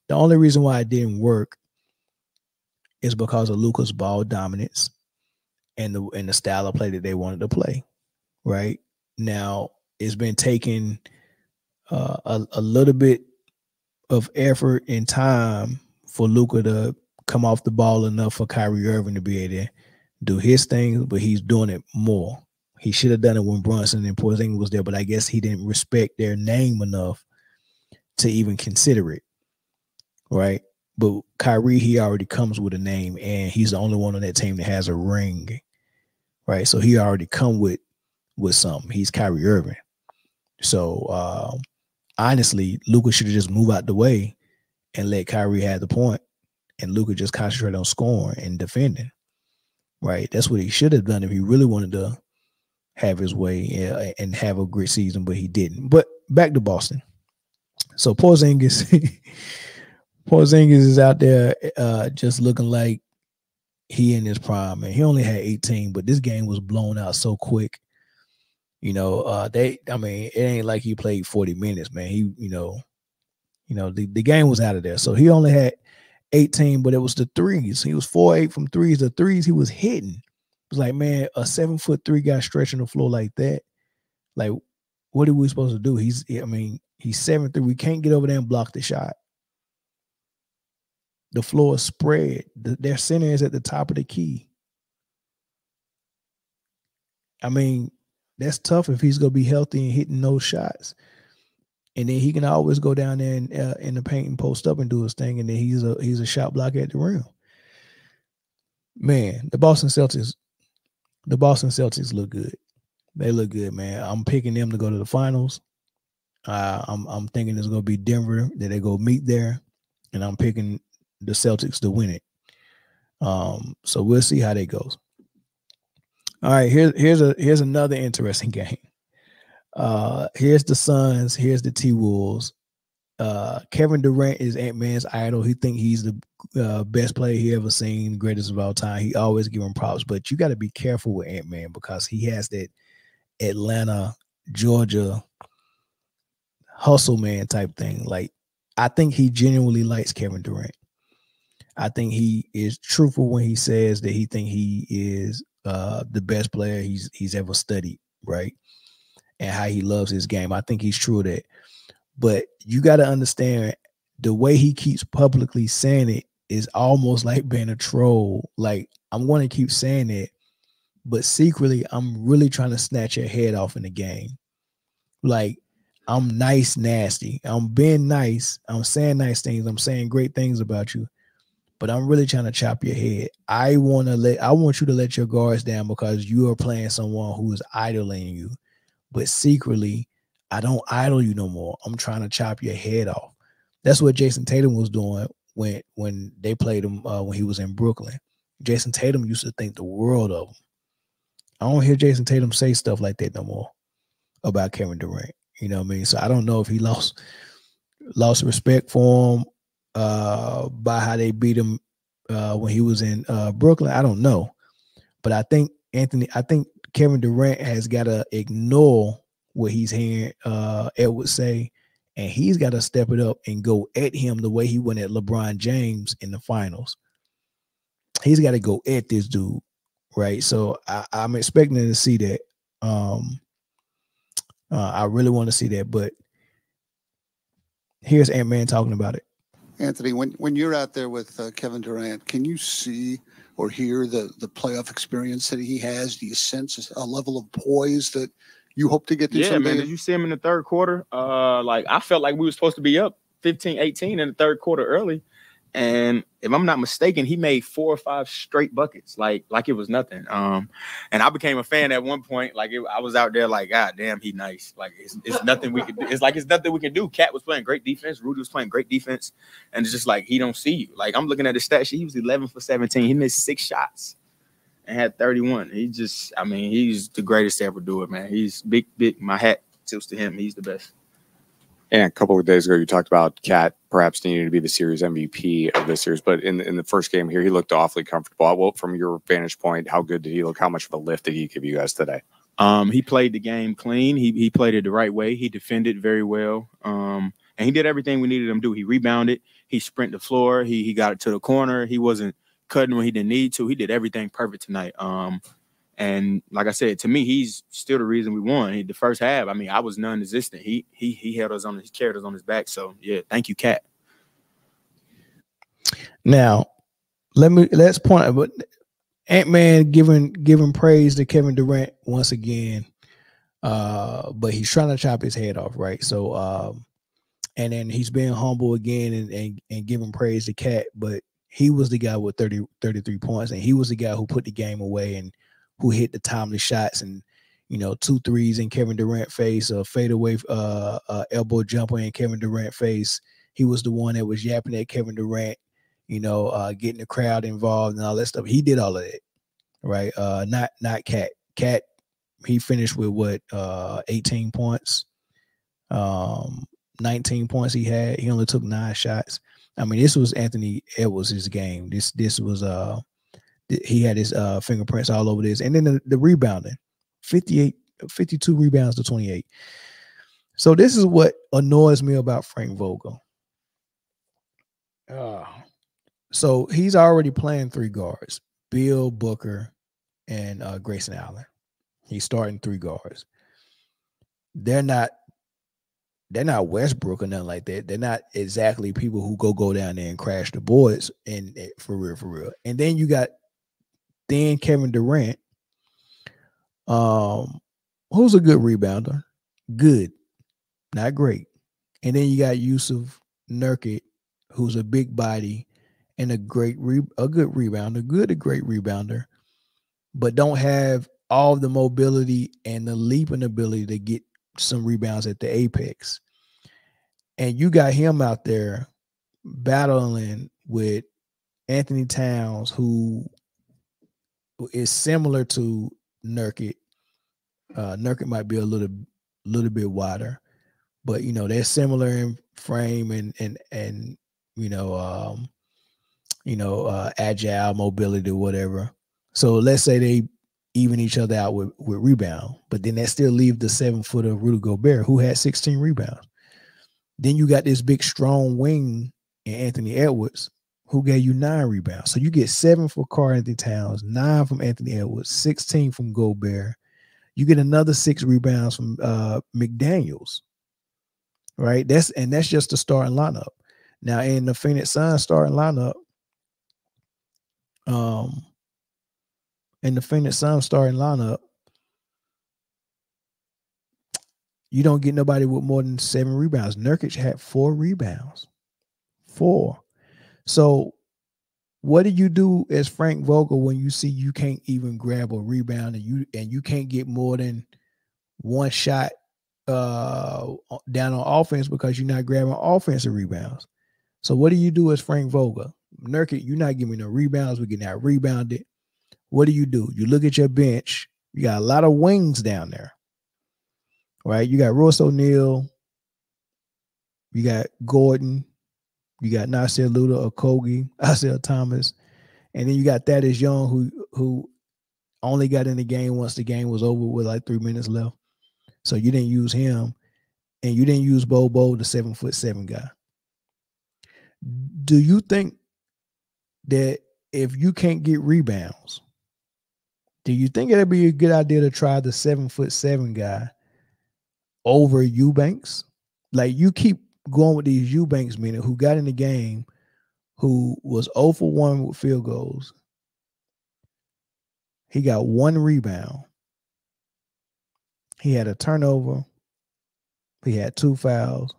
Speaker 1: The only reason why it didn't work is because of Luka's ball dominance and the style of play that they wanted to play. Right now, it's been taking a little bit of effort and time for Luka to come off the ball enough for Kyrie Irving to be able to do his thing, but he's doing it more. He should have done it when Brunson and Porzingis was there, but I guess he didn't respect their name enough to even consider it, right? But Kyrie, he already comes with a name, and he's the only one on that team that has a ring, right? So he already come with something. He's Kyrie Irving. So honestly, Luka should have just moved out the way and let Kyrie have the point, and Luka just concentrate on scoring and defending, right? That's what he should have done if he really wanted to have his way and have a great season, but he didn't. But back to Boston. So Porzingis is out there just looking like he in his prime, and he only had 18, but this game was blown out so quick. You know, it ain't like he played 40 minutes, man. He, the game was out of there. So he only had 18, but it was the threes. He was 4-8 from threes. The threes he was hitting. It was like, man, a 7'3" guy stretching the floor like that. Like, what are we supposed to do? He's 7'3". We can't get over there and block the shot. The floor is spread. Their center is at the top of the key. I mean, that's tough if he's going to be healthy and hitting those shots. And then he can always go down there in the paint and post up and do his thing. And then he's a shot blocker at the rim. Man, the Boston Celtics look good. They look good, man. I'm picking them to go to the finals. I'm thinking it's going to be Denver that they go meet there. And I'm picking the Celtics to win it. So we'll see how that goes. All right, here's another interesting game. Here's the Suns. Here's the T-Wolves. Kevin Durant is Ant-Man's idol. He think he's the best player he ever seen, greatest of all time. He always give him props, but you got to be careful with Ant-Man because he has that Atlanta, Georgia hustle man type thing. Like, I think he genuinely likes Kevin Durant. I think he is truthful when he says that he think he is the best player he's ever studied, right? And how he loves his game. I think he's true of that. But you got to understand the way he keeps publicly saying it is almost like being a troll. Like, I'm going to keep saying it, but secretly, I'm really trying to snatch your head off in the game. Like, I'm nice, nasty. I'm being nice. I'm saying nice things. I'm saying great things about you, but I'm really trying to chop your head. I want you to let your guards down because you are playing someone who is idling you, but secretly, I don't idle you no more. I'm trying to chop your head off. That's what Jason Tatum was doing when they played him when he was in Brooklyn. Jason Tatum used to think the world of him. I don't hear Jason Tatum say stuff like that no more about Kevin Durant. You know what I mean? So I don't know if he lost respect for him by how they beat him when he was in Brooklyn. I don't know. But I think Kevin Durant has got to ignore what he's hearing Edwards say, and he's got to step it up and go at him the way he went at LeBron James in the finals. He's got to go at this dude, right? So I'm expecting to see that. I really want to see that, but here's Ant-Man talking about it.
Speaker 6: Anthony, when you're out there with Kevin Durant, can you see or hear the playoff experience that he has? Do you sense a level of poise that you hope to get to someday?
Speaker 7: Yeah, man. Did you see him in the third quarter? Like, I felt like we were supposed to be up 15-18 in the third quarter early. And if I'm not mistaken, he made 4 or 5 straight buckets, like it was nothing. And I became a fan at one point. Like I was out there, like, God damn, he nice. Like it's nothing we could do. It's nothing we can do. Cat was playing great defense. Rudy was playing great defense, and it's just like he don't see you. Like I'm looking at the stat sheet. He was 11 for 17. He missed 6 shots and had 31. He's the greatest to ever do it, man. He's big. My hat tilts to him. He's the best.
Speaker 8: And a couple of days ago, you talked about Cat perhaps needing to be the series MVP of this series. But in the first game here, he looked awfully comfortable. Well, from your vantage point, how good did he look? How much of a lift did he give you guys today?
Speaker 7: He played the game clean. He played it the right way. He defended very well. And he did everything we needed him to do. He rebounded. He sprinted the floor. He got it to the corner. He wasn't cutting when he didn't need to. He did everything perfect tonight. And like I said, to me, he's still the reason we won. The first half, I mean, I was non-existent. He held us he carried us on his back. So yeah, thank you, Cat.
Speaker 1: Now, let's point. But Ant-Man giving praise to Kevin Durant once again, but he's trying to chop his head off, right? So, and then he's being humble again and giving praise to Cat, but he was the guy with 33 points, and he was the guy who put the game away and who hit the timely shots, and 2 threes in Kevin Durant face, a fadeaway elbow jumper in Kevin Durant face. He was the one that was yapping at Kevin Durant, getting the crowd involved and all that stuff. He did all of it, right? Not Cat. Cat, he finished with 18 points, 19 points he had. He only took 9 shots. I mean, this was Anthony Edwards' game. This was he had his fingerprints all over this. And then the rebounding, 52 rebounds to 28. So this is what annoys me about Frank Vogel. So he's already playing 3 guards, Bill, Booker, and Grayson Allen. He's starting 3 guards. They're not Westbrook or nothing like that. They're not exactly people who go down there and crash the boards and for real. And then you got Kevin Durant, who's a good rebounder, good, not great. And then you got Yusuf Nurkic, who's a big body and a good rebounder, good to great rebounder, but don't have all the mobility and the leaping ability to get some rebounds at the apex. And you got him out there battling with Anthony Towns, who is similar to Nurkic. Nurkic might be a little bit wider, but they're similar in frame and agile mobility or whatever. So let's say they even each other out with rebound, but then that still leaves the 7-footer Rudy Gobert, who had 16 rebounds. Then you got this big strong wing in Anthony Edwards, who gave you 9 rebounds. So you get 7 for Karl-Anthony Towns, 9 from Anthony Edwards, 16 from Gobert. You get another 6 rebounds from McDaniels, right? That's just the starting lineup. Now in the Phoenix Suns starting lineup, you don't get nobody with more than 7 rebounds. Nurkic had 4 rebounds. 4. So what do you do as Frank Vogel when you see you can't even grab a rebound and you can't get more than 1 shot down on offense because you're not grabbing offensive rebounds? So what do you do as Frank Vogel? Nurkic, you're not giving no rebounds. We're getting out rebounded. What do? You look at your bench. You got a lot of wings down there, right? You got Royce O'Neal. You got Gordon. You got Nasir Luda, Okogie, Isaiah Thomas, and then you got Thaddeus Young, who only got in the game once the game was over with like 3 minutes left. So you didn't use him, and you didn't use Bobo, the 7'7" guy. Do you think that if you can't get rebounds, do you think it'd be a good idea to try the 7'7" guy over Eubanks? Like, you keep going with these Eubanks men who got in the game, who was 0 for 1 with field goals. He got 1 rebound. He had a turnover. He had 2 fouls.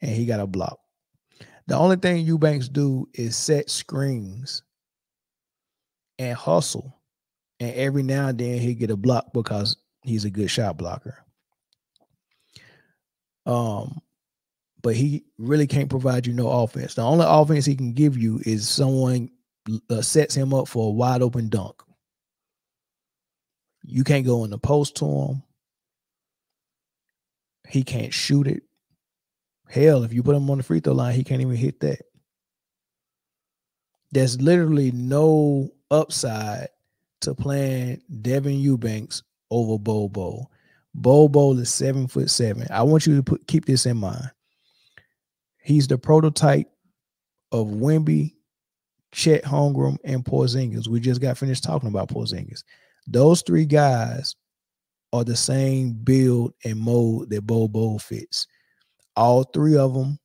Speaker 1: And he got a block. The only thing Eubanks do is set screens and hustle. And every now and then he get a block because he's a good shot blocker. But he really can't provide you no offense. The only offense he can give you is someone sets him up for a wide open dunk. You can't go in the post to him. He can't shoot it. Hell, if you put him on the free throw line, he can't even hit that. There's literally no upside to playing Devin Eubanks over Bobo. Bobo is 7'7". I want you to keep this in mind. He's the prototype of Wemby, Chet Holmgren, and Porzingis. We just got finished talking about Porzingis. Those 3 guys are the same build and mold that Bobo fits. All 3 of them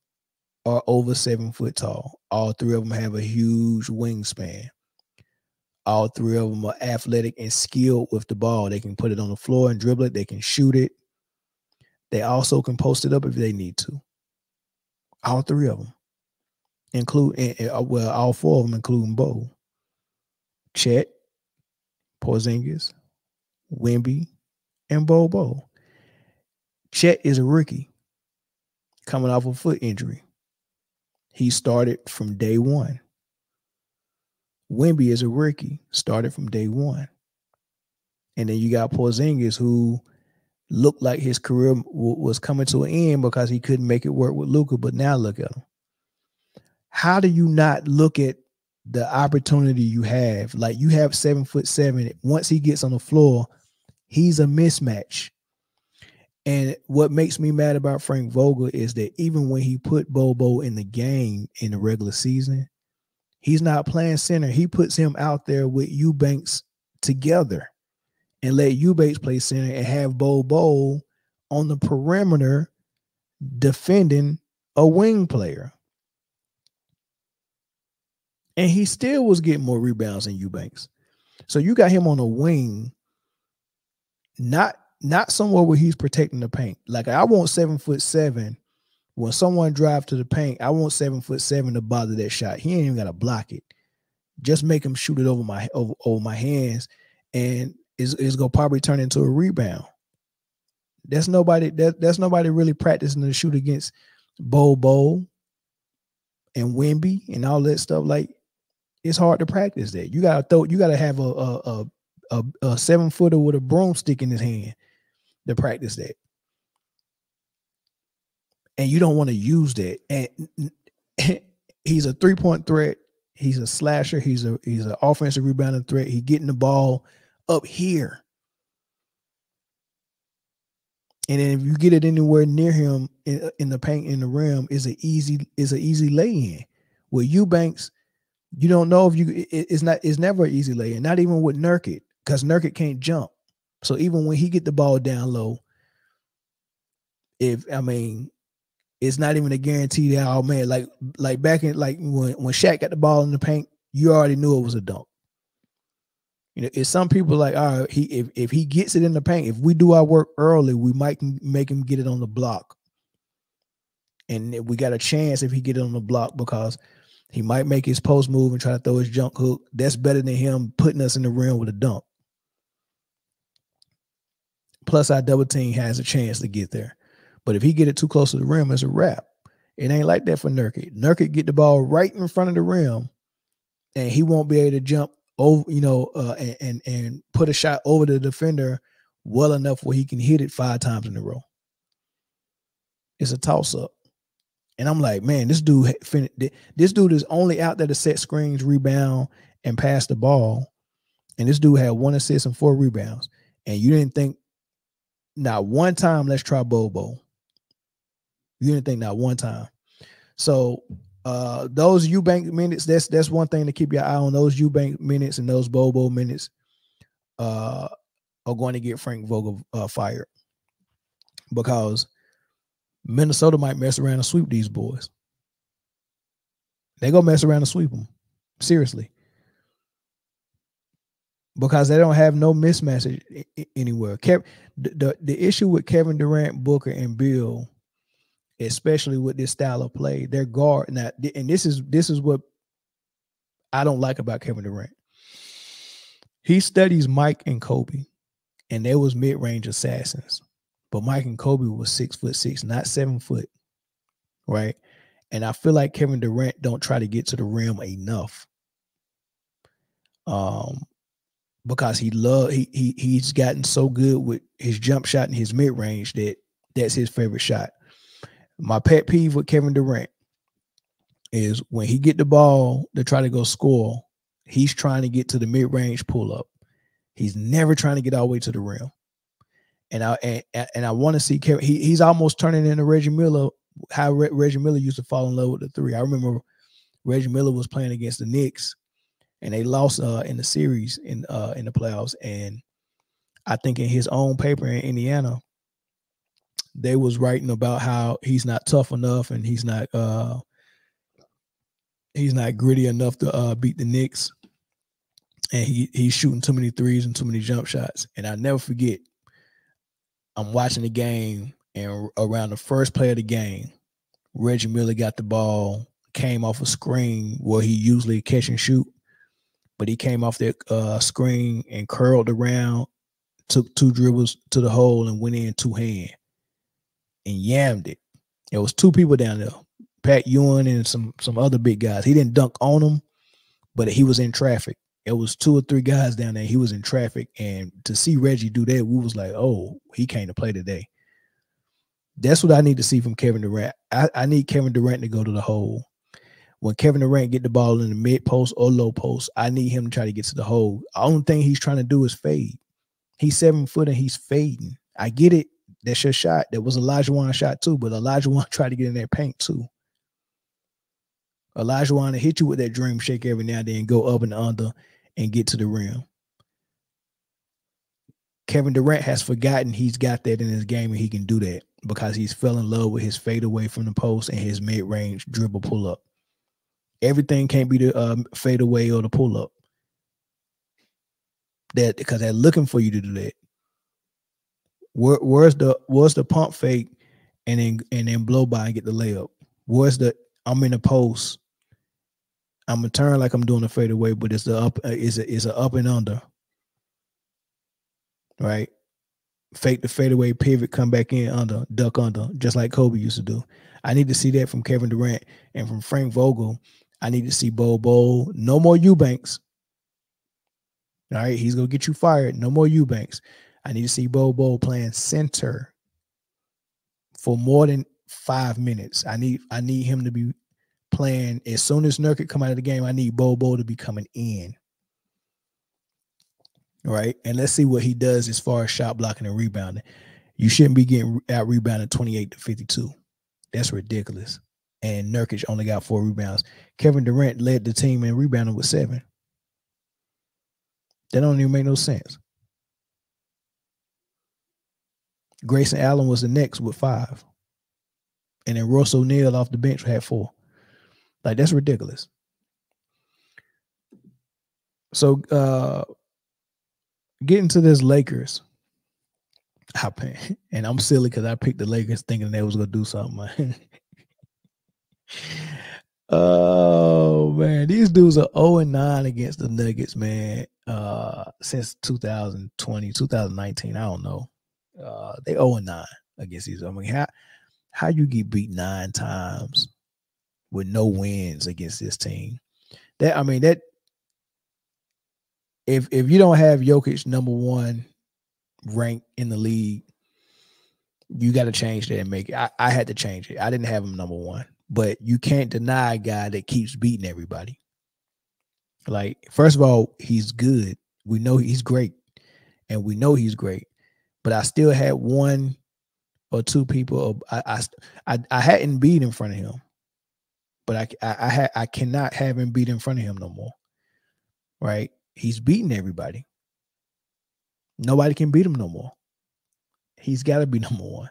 Speaker 1: are over 7 foot tall. All 3 of them have a huge wingspan. All 3 of them are athletic and skilled with the ball. They can put it on the floor and dribble it. They can shoot it. They also can post it up if they need to. All 3 of them. All 4 of them, including Bo. Chet, Porzingis, Wemby, and Bobo. Chet is a rookie coming off a foot injury. He started from day 1. Wemby is a rookie, started from day 1. And then you got Porzingis, who looked like his career was coming to an end because he couldn't make it work with Luka, but now look at him. How do you not look at the opportunity you have? Like, you have 7'7". Once he gets on the floor, he's a mismatch. And what makes me mad about Frank Vogel is that even when he put Bobo in the game in the regular season, he's not playing center. He puts him out there with Eubanks together and let Eubanks play center and have Bobo on the perimeter defending a wing player. And he still was getting more rebounds than Eubanks. So you got him on a wing, not somewhere where he's protecting the paint. Like, I want 7'7". When someone drives to the paint, I want 7'7" to bother that shot. He ain't even got to block it. Just make him shoot it over my hands, and it's gonna probably turn into a rebound. That's nobody really practicing to shoot against Bobo and Wemby and all that stuff. Like, it's hard to practice that. You gotta have a 7-footer with a broomstick in his hand to practice that. And you don't want to use that. And he's a 3-point threat. He's a slasher. He's an offensive rebounding threat. He's getting the ball up here. And then if you get it anywhere near him in the paint, in the rim, is an easy lay-in. With Eubanks, you don't know if it's never an easy lay-in, not even with Nurkic, because Nurkic can't jump. So even when he get the ball down low, it's not even a guarantee that, oh man, like back in, like when Shaq got the ball in the paint, you already knew it was a dunk. You know, it's some people like, all right, if he gets it in the paint, if we do our work early, we might make him get it on the block. And we got a chance if he get it on the block because he might make his post move and try to throw his junk hook. That's better than him putting us in the rim with a dunk. Plus, our double team has a chance to get there. But if he get it too close to the rim, it's a wrap. It ain't like that for Nurkic. Nurkic get the ball right in front of the rim, and he won't be able to jump over, and put a shot over the defender well enough where he can hit it 5 times in a row. It's a toss-up. And I'm like, man, this dude is only out there to set screens, rebound, and pass the ball. And this dude had 1 assist and 4 rebounds. And you didn't think not one time, let's try Bobo. You didn't think not one time. So those Eubank minutes, that's one thing to keep your eye on. Those Eubank minutes and those Bobo minutes are going to get Frank Vogel fired, because Minnesota might mess around and sweep these boys. They gonna mess around and sweep them. Seriously. Because they don't have no mismatch anywhere. The issue with Kevin Durant, Booker, and Bill, especially with this style of play, their guard now, and this is what I don't like about Kevin Durant. He studies Mike and Kobe, and they was mid-range assassins. But Mike and Kobe was 6'6", not 7 foot, right? And I feel like Kevin Durant don't try to get to the rim enough. Because he's gotten so good with his jump shot and his mid-range that's his favorite shot. My pet peeve with Kevin Durant is when he get the ball to try to go score, he's trying to get to the mid-range pull-up. He's never trying to get all the way to the rim. And I want to see Kevin. He's almost turning into Reggie Miller, how Reggie Miller used to fall in love with the three. I remember Reggie Miller was playing against the Knicks, and they lost in the series in the playoffs. And I think in his own paper in Indiana, they was writing about how he's not tough enough and he's not gritty enough to beat the Knicks. And he's shooting too many threes and too many jump shots. And I'll never forget, I'm watching the game, and around the first play of the game, Reggie Miller got the ball, came off a screen where he usually catch and shoot, but he came off that screen and curled around, took 2 dribbles to the hole, and went in 2-hand and yammed it. There was 2 people down there, Pat Ewing and some other big guys. He didn't dunk on them, but he was in traffic. It was 2 or 3 guys down there. He was in traffic, and to see Reggie do that, we was like, oh, he came to play today. That's what I need to see from Kevin Durant. I need Kevin Durant to go to the hole. When Kevin Durant get the ball in the mid post or low post, I need him to try to get to the hole. The only thing he's trying to do is fade. He's 7 foot and he's fading. I get it. That's your shot. That was Olajuwon's shot too, but Olajuwon tried to get in that paint too. Olajuwon to hit you with that dream shake every now and then, go up and under and get to the rim. Kevin Durant has forgotten he's got that in his game, and he can do that because he's fell in love with his fade away from the post and his mid-range dribble pull-up. Everything can't be the fade away or the pull-up. That because they're looking for you to do that. Where's the pump fake and then blow by and get the layup? Where's the I'm in the post? I'm gonna turn like I'm doing a fadeaway, but it's the up is a up and under, right? Fake the fadeaway, pivot, come back in under, duck under, just like Kobe used to do. I need to see that from Kevin Durant and from Frank Vogel. I need to see Bobo. No more Eubanks. All right, he's gonna get you fired. No more Eubanks. I need to see Bobo playing center for more than 5 minutes. I need him to be playing as soon as Nurkic come out of the game. I need Bobo to be coming in. All right. And let's see what he does as far as shot blocking and rebounding. You shouldn't be getting out rebounded 28-52. That's ridiculous. And Nurkic only got 4 rebounds. Kevin Durant led the team in rebounding with 7. That don't even make no sense. Grayson Allen was the next with 5. And then Royce O'Neal off the bench had 4. Like, that's ridiculous. So, getting to this Lakers, and I'm silly because I picked the Lakers thinking they was going to do something. Oh, man. These dudes are 0-9 against the Nuggets, man, since 2020, 2019. I don't know. They 0-9 against these. I mean, how you get beat 9 times with no wins against this team? That if you don't have Jokic number 1 ranked in the league, you got to change that and make it. I had to change it. I didn't have him number 1 but you can't deny a guy that keeps beating everybody. Like, first of all, he's good. We know he's great, and we know he's great. But I still had one or two people I hadn't beat in front of him, but I cannot have him beat in front of him no more. Right? He's beating everybody. Nobody can beat him no more. He's got to be number one.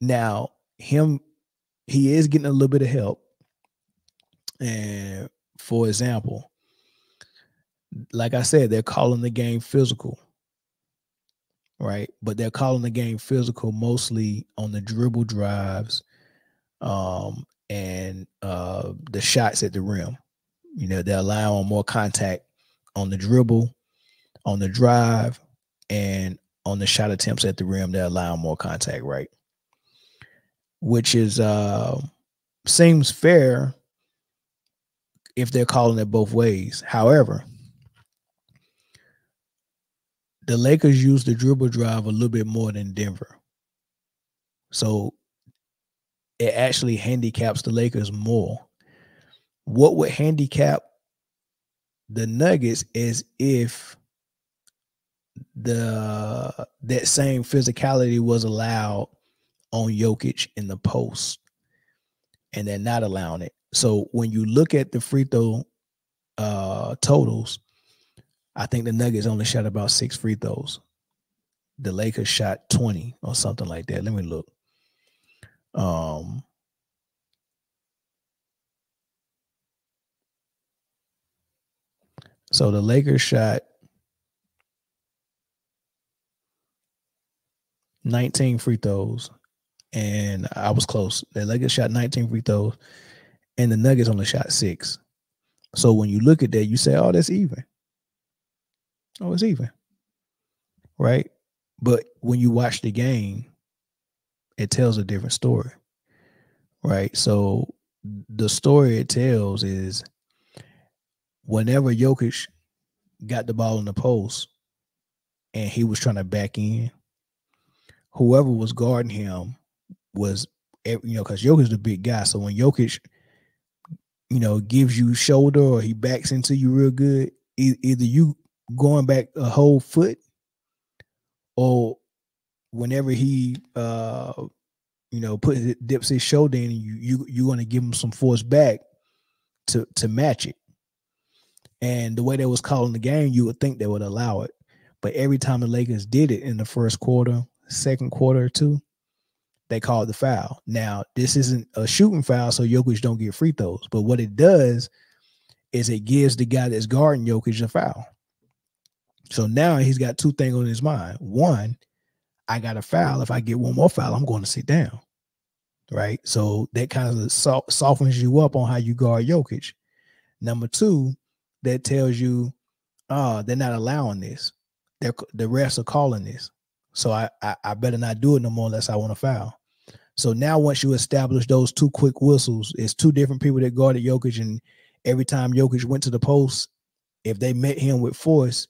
Speaker 1: Now he is getting a little bit of help. And for example, like I said, they're calling the game physical, right? But they're calling the game physical mostly on the dribble drives, and the shots at the rim. You know, they're allowing more contact on the dribble, on the drive, and on the shot attempts at the rim. They're allowing more contact, right? Which is seems fair if they're calling it both ways. However, the Lakers use the dribble drive a little bit more than Denver. So it actually handicaps the Lakers more. What would handicap the Nuggets is if that same physicality was allowed on Jokic in the post, and they're not allowing it. So when you look at the free throw totals, I think the Nuggets only shot about 6 free throws. The Lakers shot 20 or something like that. Let me look. So the Lakers shot 19 free throws, and I was close. The Lakers shot 19 free throws, and the Nuggets only shot 6. So when you look at that, you say, oh, that's even. Oh, it's even. Right? But when you watch the game, it tells a different story. Right? So the story it tells is whenever Jokic got the ball in the post and he was trying to back in, whoever was guarding him was, because Jokic's the big guy. So when Jokic, gives you shoulder or he backs into you real good, either you going back a whole foot, or whenever he dips his shoulder in, you're going to give him some force back to match it. And the way they was calling the game, you would think they would allow it. But every time the Lakers did it in the first quarter, second quarter or two, they called the foul. Now, this isn't a shooting foul, so Jokic don't get free throws. But what it does is it gives the guy that's guarding Jokic a foul. So now he's got two things on his mind. One, I got a foul. If I get one more foul, I'm going to sit down. Right? So that kind of softens you up on how you guard Jokic. Number two, that tells you, they're not allowing this. The refs are calling this. So I better not do it no more unless I want to foul. So now once you establish those two quick whistles, it's two different people that guarded Jokic, and every time Jokic went to the post, if they met him with force,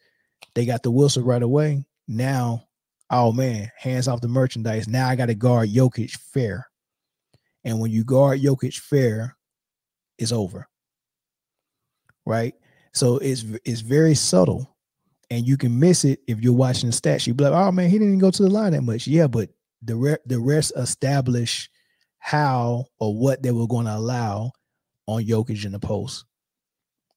Speaker 1: they got the whistle right away. Now, oh man, hands off the merchandise. Now I got to guard Jokic fair. And when you guard Jokic fair, it's over. Right? So it's very subtle. And you can miss it if you're watching the stats. You'll be like, oh, man, he didn't go to the line that much. Yeah, but the refs establish how or what they were going to allow on Jokic in the post.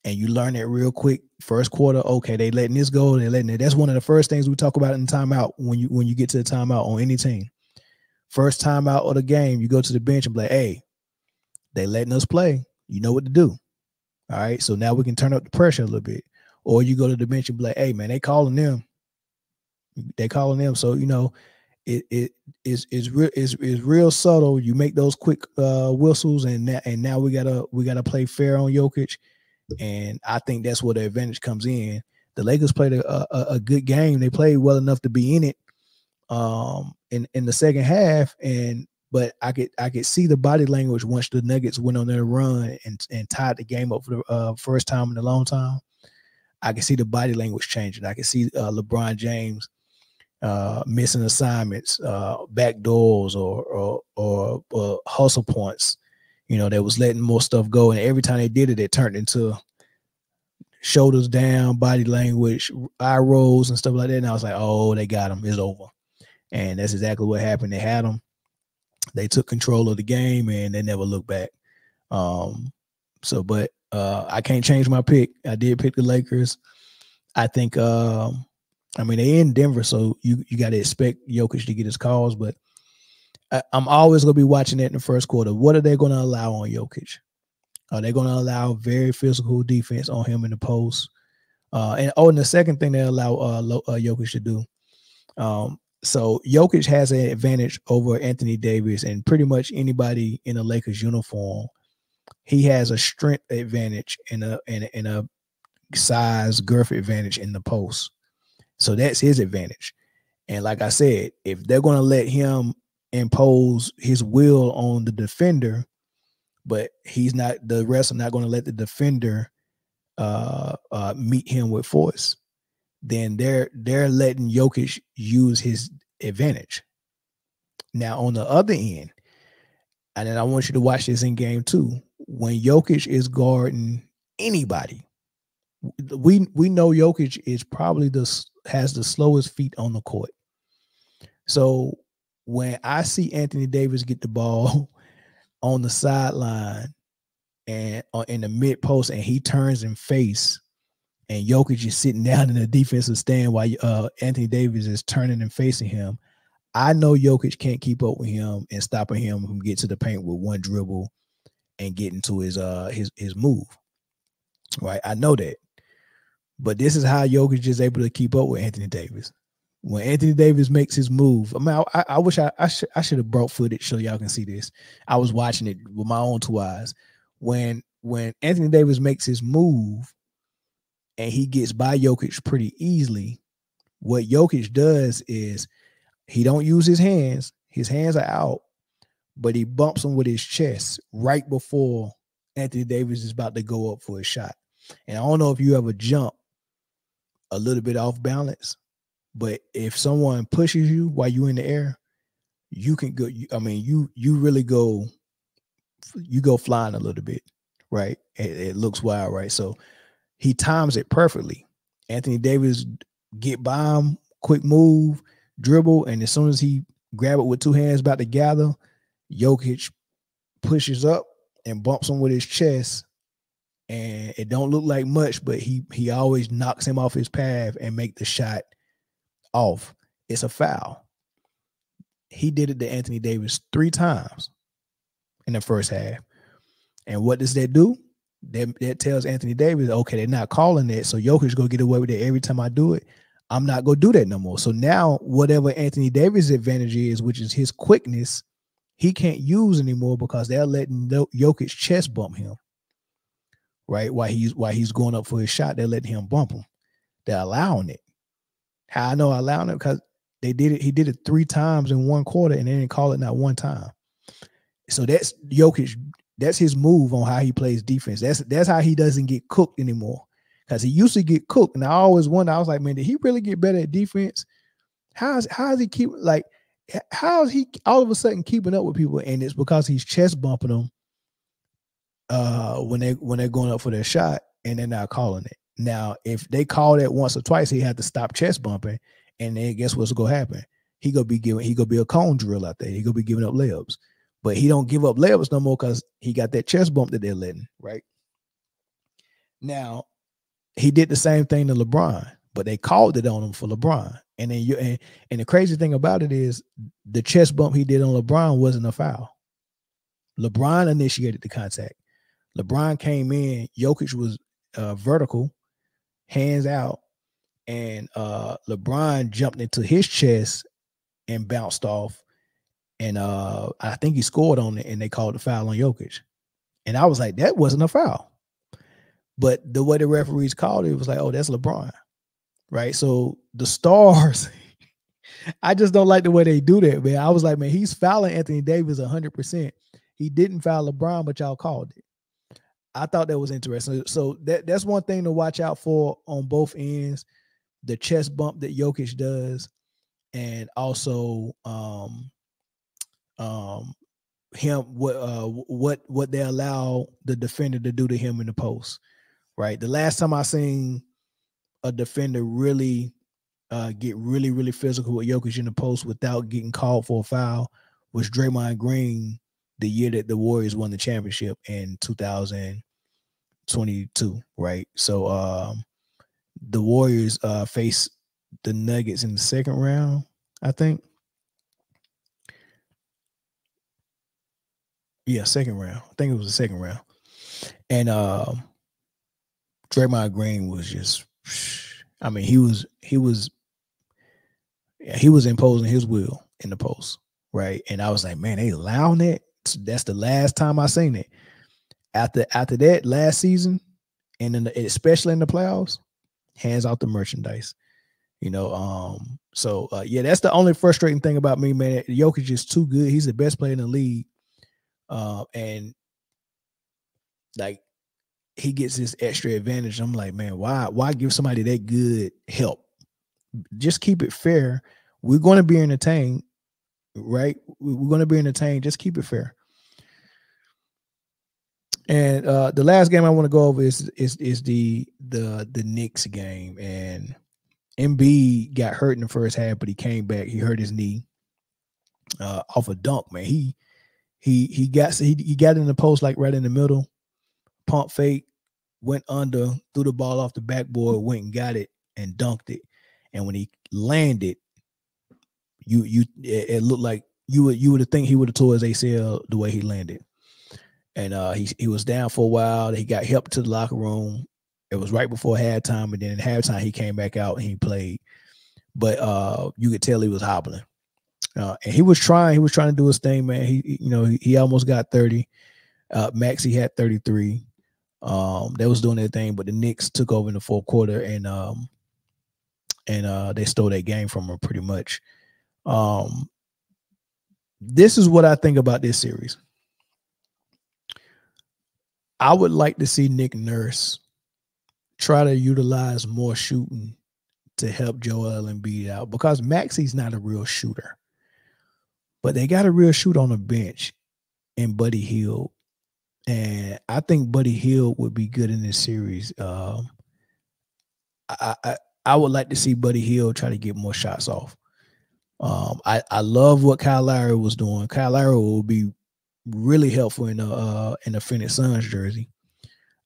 Speaker 1: And you learn it real quick. First quarter, okay, they letting this go. They're letting it. That's one of the first things we talk about in the timeout when you get to the timeout on any team. First timeout of the game, you go to the bench and be like, hey, they letting us play. You know what to do. All right, so now we can turn up the pressure a little bit. Or you go to the bench and be like, hey, man, they calling them. They calling them. So, it's real subtle. You make those quick whistles, and now we gotta play fair on Jokic. And I think that's where the advantage comes in. The Lakers played a good game. They played well enough to be in it in the second half. But I could see the body language once the Nuggets went on their run and tied the game up for the first time in a long time. I can see the body language changing. I can see LeBron James missing assignments, back doors, or hustle points. They was letting more stuff go, and every time they did it, it turned into shoulders down, body language, eye rolls, and stuff like that. And I was like, oh, they got him. It's over. And that's exactly what happened. They had him. They took control of the game, and they never looked back. But I can't change my pick. I did pick the Lakers. I think, they in Denver, so you got to expect Jokic to get his calls, but I'm always going to be watching that in the first quarter. What are they going to allow on Jokic? Are they going to allow very physical defense on him in the post? And the second thing they allow Jokic to do. So Jokic has an advantage over Anthony Davis and pretty much anybody in a Lakers uniform. He has a strength advantage and a size girth advantage in the post. So that's his advantage. And like I said, if they're going to let him impose his will on the defender, but the refs are not going to let the defender meet him with force, then they're letting Jokic use his advantage. Now on the other end, and then I want you to watch this in game 2, when Jokic is guarding anybody, we know Jokic is probably has the slowest feet on the court. So when I see Anthony Davis get the ball on the sideline and in the mid post, and he turns and face, and Jokic is sitting down in the defensive stand while Anthony Davis is turning and facing him, I know Jokic can't keep up with him and stopping him from getting to the paint with one dribble and getting to his move. Right, I know that. But this is how Jokic is able to keep up with Anthony Davis. When Anthony Davis makes his move, I wish I should have brought footage so y'all can see this. I was watching it with my own 2 eyes. When Anthony Davis makes his move and he gets by Jokic pretty easily, what Jokic does is he don't use his hands. His hands are out, but he bumps him with his chest right before Anthony Davis is about to go up for a shot. And I don't know if you ever jump a little bit off balance, but if someone pushes you while you're in the air, you can go. You really go. You go flying a little bit, right? It looks wild, right? So he times it perfectly. Anthony Davis get by him, quick move, dribble, and as soon as he grab it with 2 hands about to gather, Jokic pushes up and bumps him with his chest. And it don't look like much, but he always knocks him off his path and make the shot off. It's a foul. He did it to Anthony Davis 3 times in the first half. And what does that do? That tells Anthony Davis, okay, they're not calling that, so Jokic going to get away with it every time I do it. I'm not going to do that no more. So now whatever Anthony Davis' advantage is, which is his quickness, he can't use anymore because they're letting Jokic chest bump him. Right, while he's going up for his shot, they're letting him bump him. They're allowing it. How I know allowing it? Because they did it. He did it 3 times in 1 quarter, and they didn't call it not 1 time. So that's Jokic. That's his move on how he plays defense. That's how he doesn't get cooked anymore. Because he used to get cooked, and I always wonder. I was like, man, did he really get better at defense? How is he keep how is he all of a sudden keeping up with people? And it's because he's chest bumping them. When they're going up for their shot and they're not calling it. Now, if they call that once or twice, he had to stop chest bumping, and then guess what's gonna happen? He gonna be a cone drill out there. He gonna be giving up layups, but he don't give up layups no more because he got that chest bump that they're letting. Right now, he did the same thing to LeBron, but they called it on him for LeBron. And then and the crazy thing about it is the chest bump he did on LeBron wasn't a foul. LeBron initiated the contact. LeBron came in, Jokic was vertical, hands out, and LeBron jumped into his chest and bounced off, and I think he scored on it, and they called the foul on Jokic. And I was like, that wasn't a foul. But the way the referees called it, it was like, oh, that's LeBron, right? So the stars, I just don't like the way they do that, man. I was like, man, he's fouling Anthony Davis 100%. He didn't foul LeBron, but y'all called it. I thought that was interesting. So that's one thing to watch out for on both ends. The chest bump that Jokic does and also him what they allow the defender to do to him in the post. Right, the last time I seen a defender really get really physical with Jokic in the post without getting called for a foul was Draymond Green the year that the Warriors won the championship in 2022, right? So the Warriors faced the Nuggets in the second round, I think. Yeah, second round. I think it was the second round. And Draymond Green was just, I mean, he was imposing his will in the post, right? And I was like, man, they allowing that. That's the last time I seen it. After that last season, and especially in the playoffs, hands out the merchandise. You know, yeah, that's the only frustrating thing about me, man. Jokic is too good. He's the best player in the league, and like he gets this extra advantage. I'm like, man, why give somebody that good help? Just keep it fair. We're going to be entertained, right? We're going to be entertained. Just keep it fair. And the last game I want to go over is the Knicks game. And Embiid got hurt in the first half, but he came back. He hurt his knee off a dunk, man. He got in the post like right in the middle, pump fake, went under, threw the ball off the backboard, went and got it and dunked it. And when he landed, it looked like you would think he would have tore his ACL the way he landed. And he was down for a while. He got helped to the locker room. It was right before halftime, and then in halftime he came back out and he played. But you could tell he was hobbling. And he was trying to do his thing, man. He almost got 30. Maxey had 33. They was doing their thing, but the Knicks took over in the fourth quarter and they stole that game from him pretty much. This is what I think about this series. I would like to see Nick Nurse try to utilize more shooting to help Joel Embiid out, because Maxey's not a real shooter. But they got a real shooter on the bench in Buddy Hield. And I think Buddy Hield would be good in this series. I would like to see Buddy Hield try to get more shots off. I love what Kyle Lowry was doing. Kyle Lowry will be really helpful in the Phoenix Suns jersey.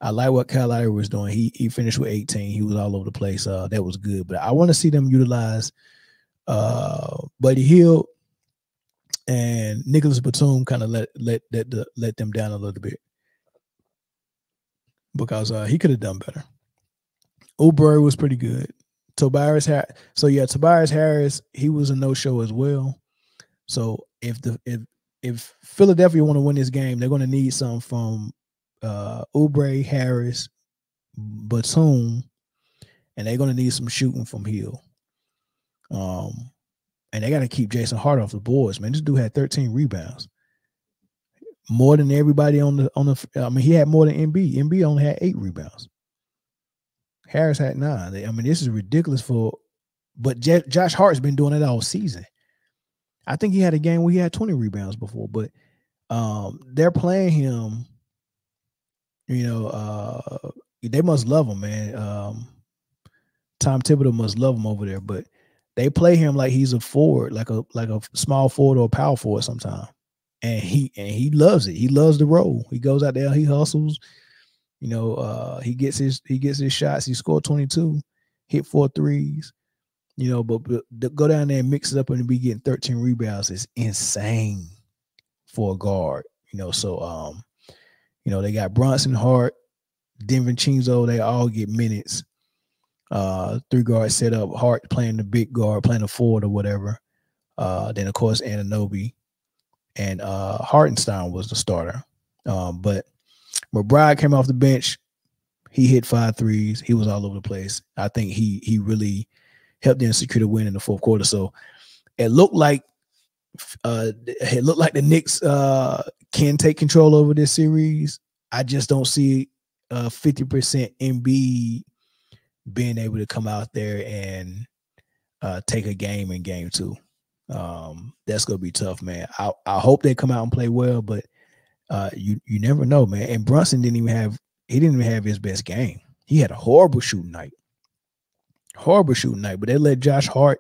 Speaker 1: I like what Kyle Lowry was doing. He finished with 18. He was all over the place. That was good. But I want to see them utilize Buddy Hield and Nicholas Batum kind of let them down a little bit, because he could have done better. Oubre was pretty good. Tobias Harris, he was a no-show as well. So if Philadelphia want to win this game, they're going to need something from Oubre, Harris, Batum, and they're going to need some shooting from Hill. And they got to keep Jason Hart off the boards, man. This dude had 13 rebounds, more than everybody on the. I mean, he had more than Embiid. Embiid only had 8 rebounds. Harris had 9. I mean, this is ridiculous but Josh Hart's been doing it all season. I think he had a game where he had 20 rebounds before, but they're playing him. They must love him, man. Tom Thibodeau must love him over there, but they play him like he's a forward, like a small forward or a power forward sometimes. And he loves it. He loves the role. He goes out there, he hustles. He gets his shots. He scored 22, hit 4 threes. But go down there and mix it up and be getting 13 rebounds is insane for a guard. So they got Bronson, Hart, DiVincenzo. They all get minutes. 3 guards set up. Hart playing the big guard, playing the forward or whatever. Then of course Anunoby and Hartenstein was the starter. But McBride came off the bench. He hit 5 threes. He was all over the place. I think he really helped them secure the win in the fourth quarter. So it looked like the Knicks can take control over this series. I just don't see 50% Embiid being able to come out there and take a game in game 2. That's gonna be tough, man. I hope they come out and play well, but you never know, man. And Brunson didn't even have his best game. He had a horrible shooting night. But they let Josh Hart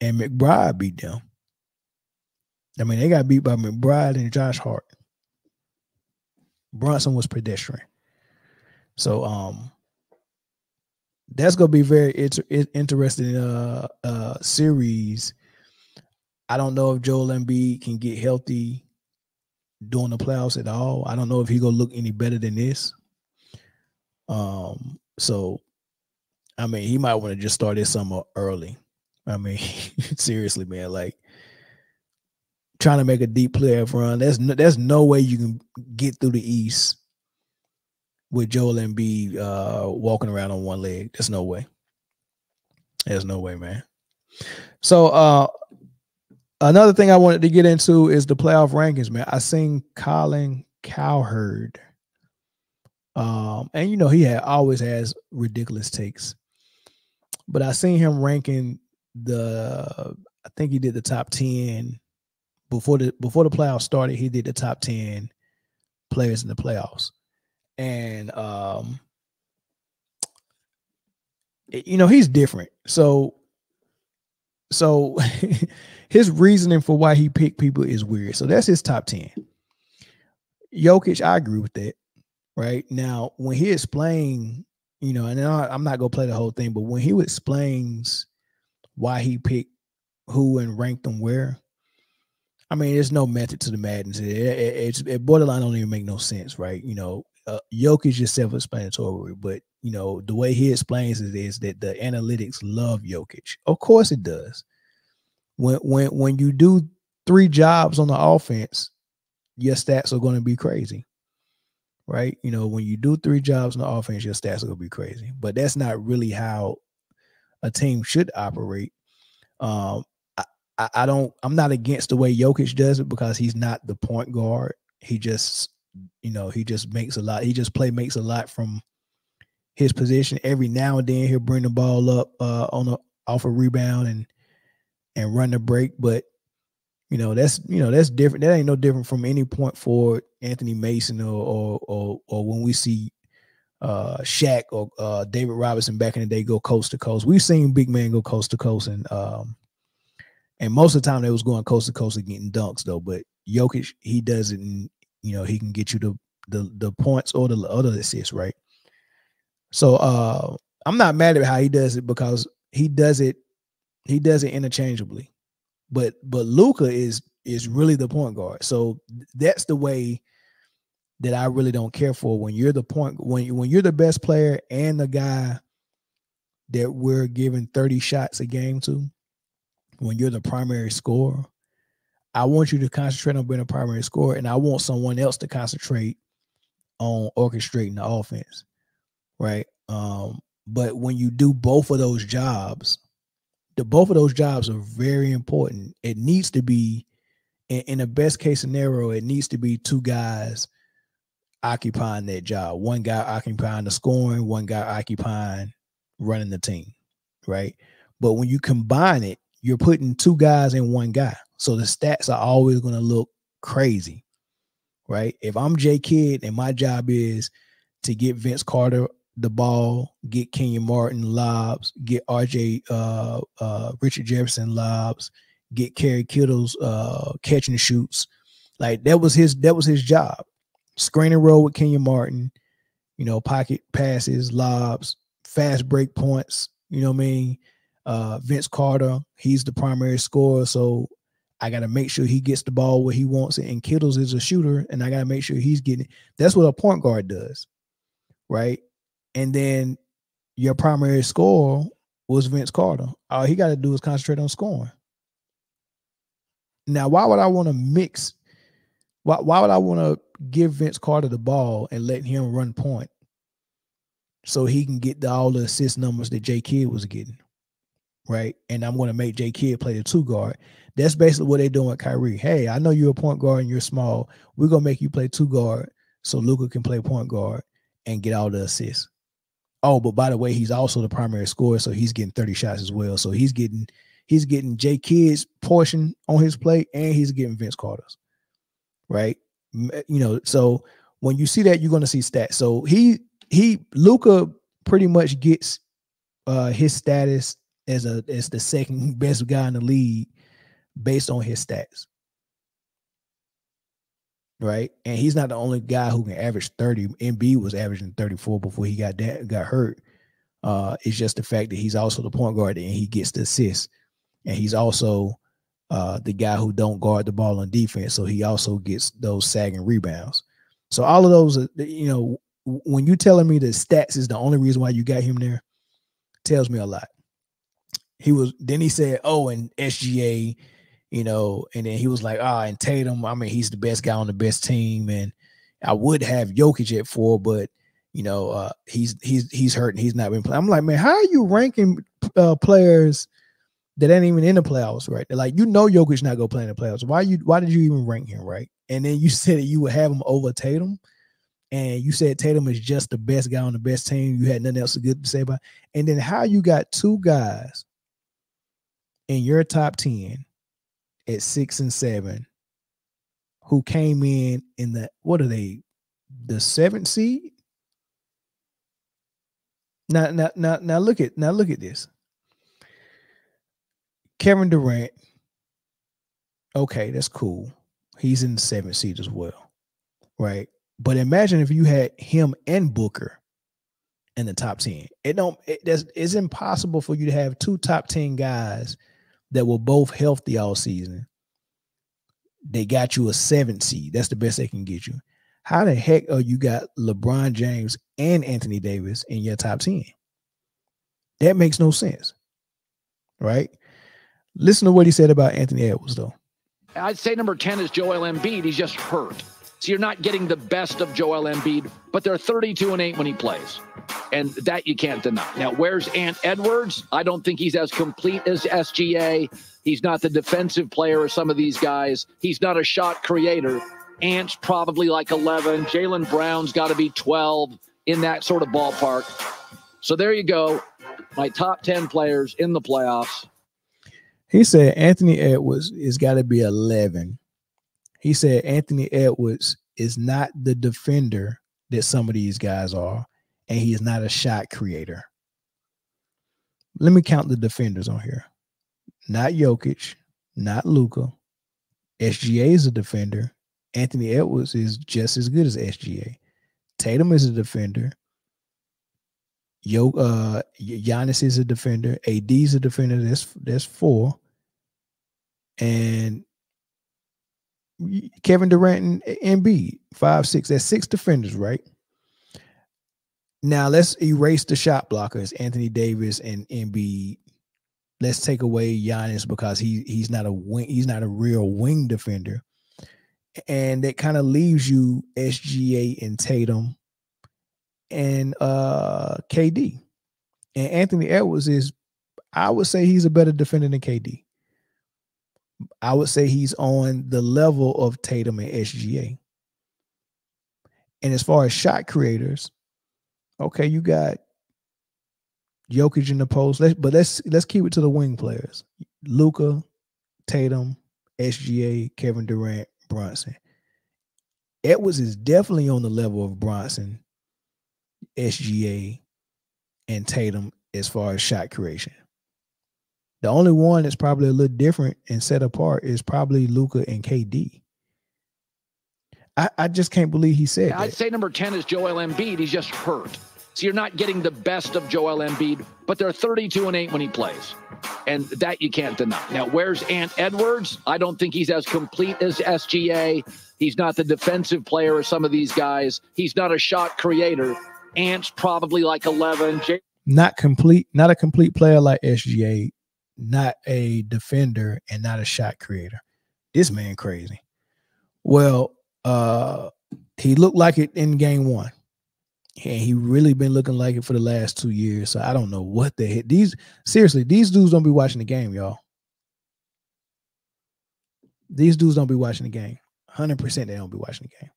Speaker 1: and McBride beat them. I mean, they got beat by McBride and Josh Hart. Brunson was pedestrian. So that's gonna be very interesting series. I don't know if Joel Embiid can get healthy during the playoffs at all. I don't know if he gonna look any better than this. So I mean, he might want to just start this summer early. I mean, seriously, man, like trying to make a deep playoff run. There's no way you can get through the East with Joel Embiid walking around on one leg. There's no way. There's no way, man. So another thing I wanted to get into is the playoff rankings, man. I seen Colin Cowherd. And he always has ridiculous takes. But I seen him ranking I think he did the top 10 before the playoffs started. He did the top 10 players in the playoffs. And he's different. So his reasoning for why he picked people is weird. So that's his top 10. Jokic, I agree with that. Right now, when he explained, and I'm not gonna play the whole thing, but when he explains why he picked who and ranked them where, I mean, there's no method to the madness. It borderline don't even make no sense, right? Jokic is self-explanatory, but the way he explains it is that the analytics love Jokic. Of course, it does. When you do 3 jobs on the offense, your stats are going to be crazy. Right? When you do 3 jobs on the offense, your stats are going to be crazy. But that's not really how a team should operate. I'm not against the way Jokic does it because he's not the point guard. He just, he just makes a lot. He just makes a lot from his position. Every now and then he'll bring the ball up off a rebound and run the break. But that's different. That ain't no different from any point forward, Anthony Mason or when we see Shaq or David Robinson back in the day go coast to coast. We've seen big men go coast to coast, and most of the time they was going coast to coast and getting dunks though. But Jokic, he does it, and he can get you the points or the other assists, right? So I'm not mad at how he does it because he does it interchangeably. But Luka is really the point guard. So that's the way that I really don't care for when you're the when you're the best player and the guy that we're giving 30 shots a game to, when you're the primary scorer, I want you to concentrate on being a primary scorer, and I want someone else to concentrate on orchestrating the offense, right? But when you do both of those jobs, both of those jobs are very important. It needs to be, in the best case scenario, it needs to be 2 guys occupying that job. One guy occupying the scoring, one guy occupying running the team, right? But when you combine it, you're putting 2 guys in one guy. So the stats are always going to look crazy, right? If I'm J Kidd and my job is to get Vince Carter the ball, get Kenyon Martin lobs, get Richard Jefferson lobs, get Kerry Kittle's catch and shoots. Like that was his job. Screen and roll with Kenyon Martin, pocket passes, lobs, fast break points, Vince Carter, he's the primary scorer, so I got to make sure he gets the ball where he wants it, and Kittles is a shooter, and I got to make sure he's getting it. That's what a point guard does, right? And then your primary scorer was Vince Carter. All he got to do is concentrate on scoring. Now, why would I want to mix? Why would I want to give Vince Carter the ball and let him run point so he can get all the assist numbers that J Kidd was getting, right? And I'm going to make J Kidd play the 2 guard. That's basically what they're doing with Kyrie. Hey, I know you're a point guard and you're small. We're going to make you play 2 guard so Luka can play point guard and get all the assists. Oh, but by the way, he's also the primary scorer, so he's getting 30 shots as well. So he's getting Jay Kidd's portion on his plate, and he's getting Vince Carter's. Right? So when you see that, you're going to see stats. So Luka pretty much gets his status as the second best guy in the league based on his stats. Right? And he's not the only guy who can average 30. Embiid was averaging 34 before he got hurt. It's just the fact that he's also the point guard and he gets the assists. And he's also the guy who don't guard the ball on defense. So he also gets those sagging rebounds. So all of those, when you're telling me the stats is the only reason why you got him there, tells me a lot. Then he said, oh, and SGA, and then he was like, and Tatum, I mean, he's the best guy on the best team. And I would have Jokic at 4, but he's hurt and he's not been playing. I'm like, man, how are you ranking players that ain't even in the playoffs, right? They're like, Jokic not gonna play in the playoffs. Why did you even rank him, right? And then you said that you would have him over Tatum, and you said Tatum is just the best guy on the best team. You had nothing else good to say about it. And then how you got 2 guys in your top 10 at 6 and 7 who came in the, what are they, the 7th seed? Now look at this. Kevin Durant, okay, that's cool. He's in the 7th seed as well, right? But imagine if you had him and Booker in the top 10. It's impossible for you to have 2 top 10 guys that were both healthy all season. They got you a 7th seed. That's the best they can get you. How the heck are you got LeBron James and Anthony Davis in your top 10? That makes no sense, right? Listen to what he said about Anthony Edwards, though.
Speaker 9: I'd say number 10 is Joel Embiid. He's just hurt. So you're not getting the best of Joel Embiid, but they're 32-8 when he plays. And that you can't deny. Now, where's Ant Edwards? I don't think he's as complete as SGA. He's not the defensive player of some of these guys. He's not a shot creator. Ant's probably like 11. Jaylen Brown's got to be 12, in that sort of ballpark. So there you go. My top 10 players in the playoffs.
Speaker 1: He said Anthony Edwards has got to be 11. He said Anthony Edwards is not the defender that some of these guys are, and he is not a shot creator. Let me count the defenders on here. Not Jokic, not Luka. SGA is a defender. Anthony Edwards is just as good as SGA. Tatum is a defender. Giannis is a defender. AD is a defender. That's 4. And Kevin Durant and Embiid, 5, 6. That's 6 defenders, right? Now let's erase the shot blockers, Anthony Davis and Embiid. Let's take away Giannis because he's not a wing, he's not a real wing defender. And that kind of leaves you SGA and Tatum and KD. And Anthony Edwards is, I would say he's a better defender than KD. I would say he's on the level of Tatum and SGA. And as far as shot creators, okay, you got Jokic in the post. Let's keep it to the wing players. Luka, Tatum, SGA, Kevin Durant, Brunson. Edwards is definitely on the level of Brunson, SGA, and Tatum as far as shot creation. The only one that's probably a little different and set apart is probably Luka and KD. I just can't believe he said that.
Speaker 9: I'd say number 10 is Joel Embiid. He's just hurt. So you're not getting the best of Joel Embiid, but they're 32-8 when he plays. And that you can't deny. Now, where's Ant Edwards? I don't think he's as complete as SGA. He's not the defensive player of some of these guys. He's not a shot creator. Ant's probably like 11.
Speaker 1: Not a complete player like SGA, not a defender, and not a shot creator. This man crazy. Well, he looked like it in game 1. And he really been looking like it for the last 2 years. So I don't know what the heck. These dudes don't be watching the game, y'all. These dudes don't be watching the game. 100% they don't be watching the game.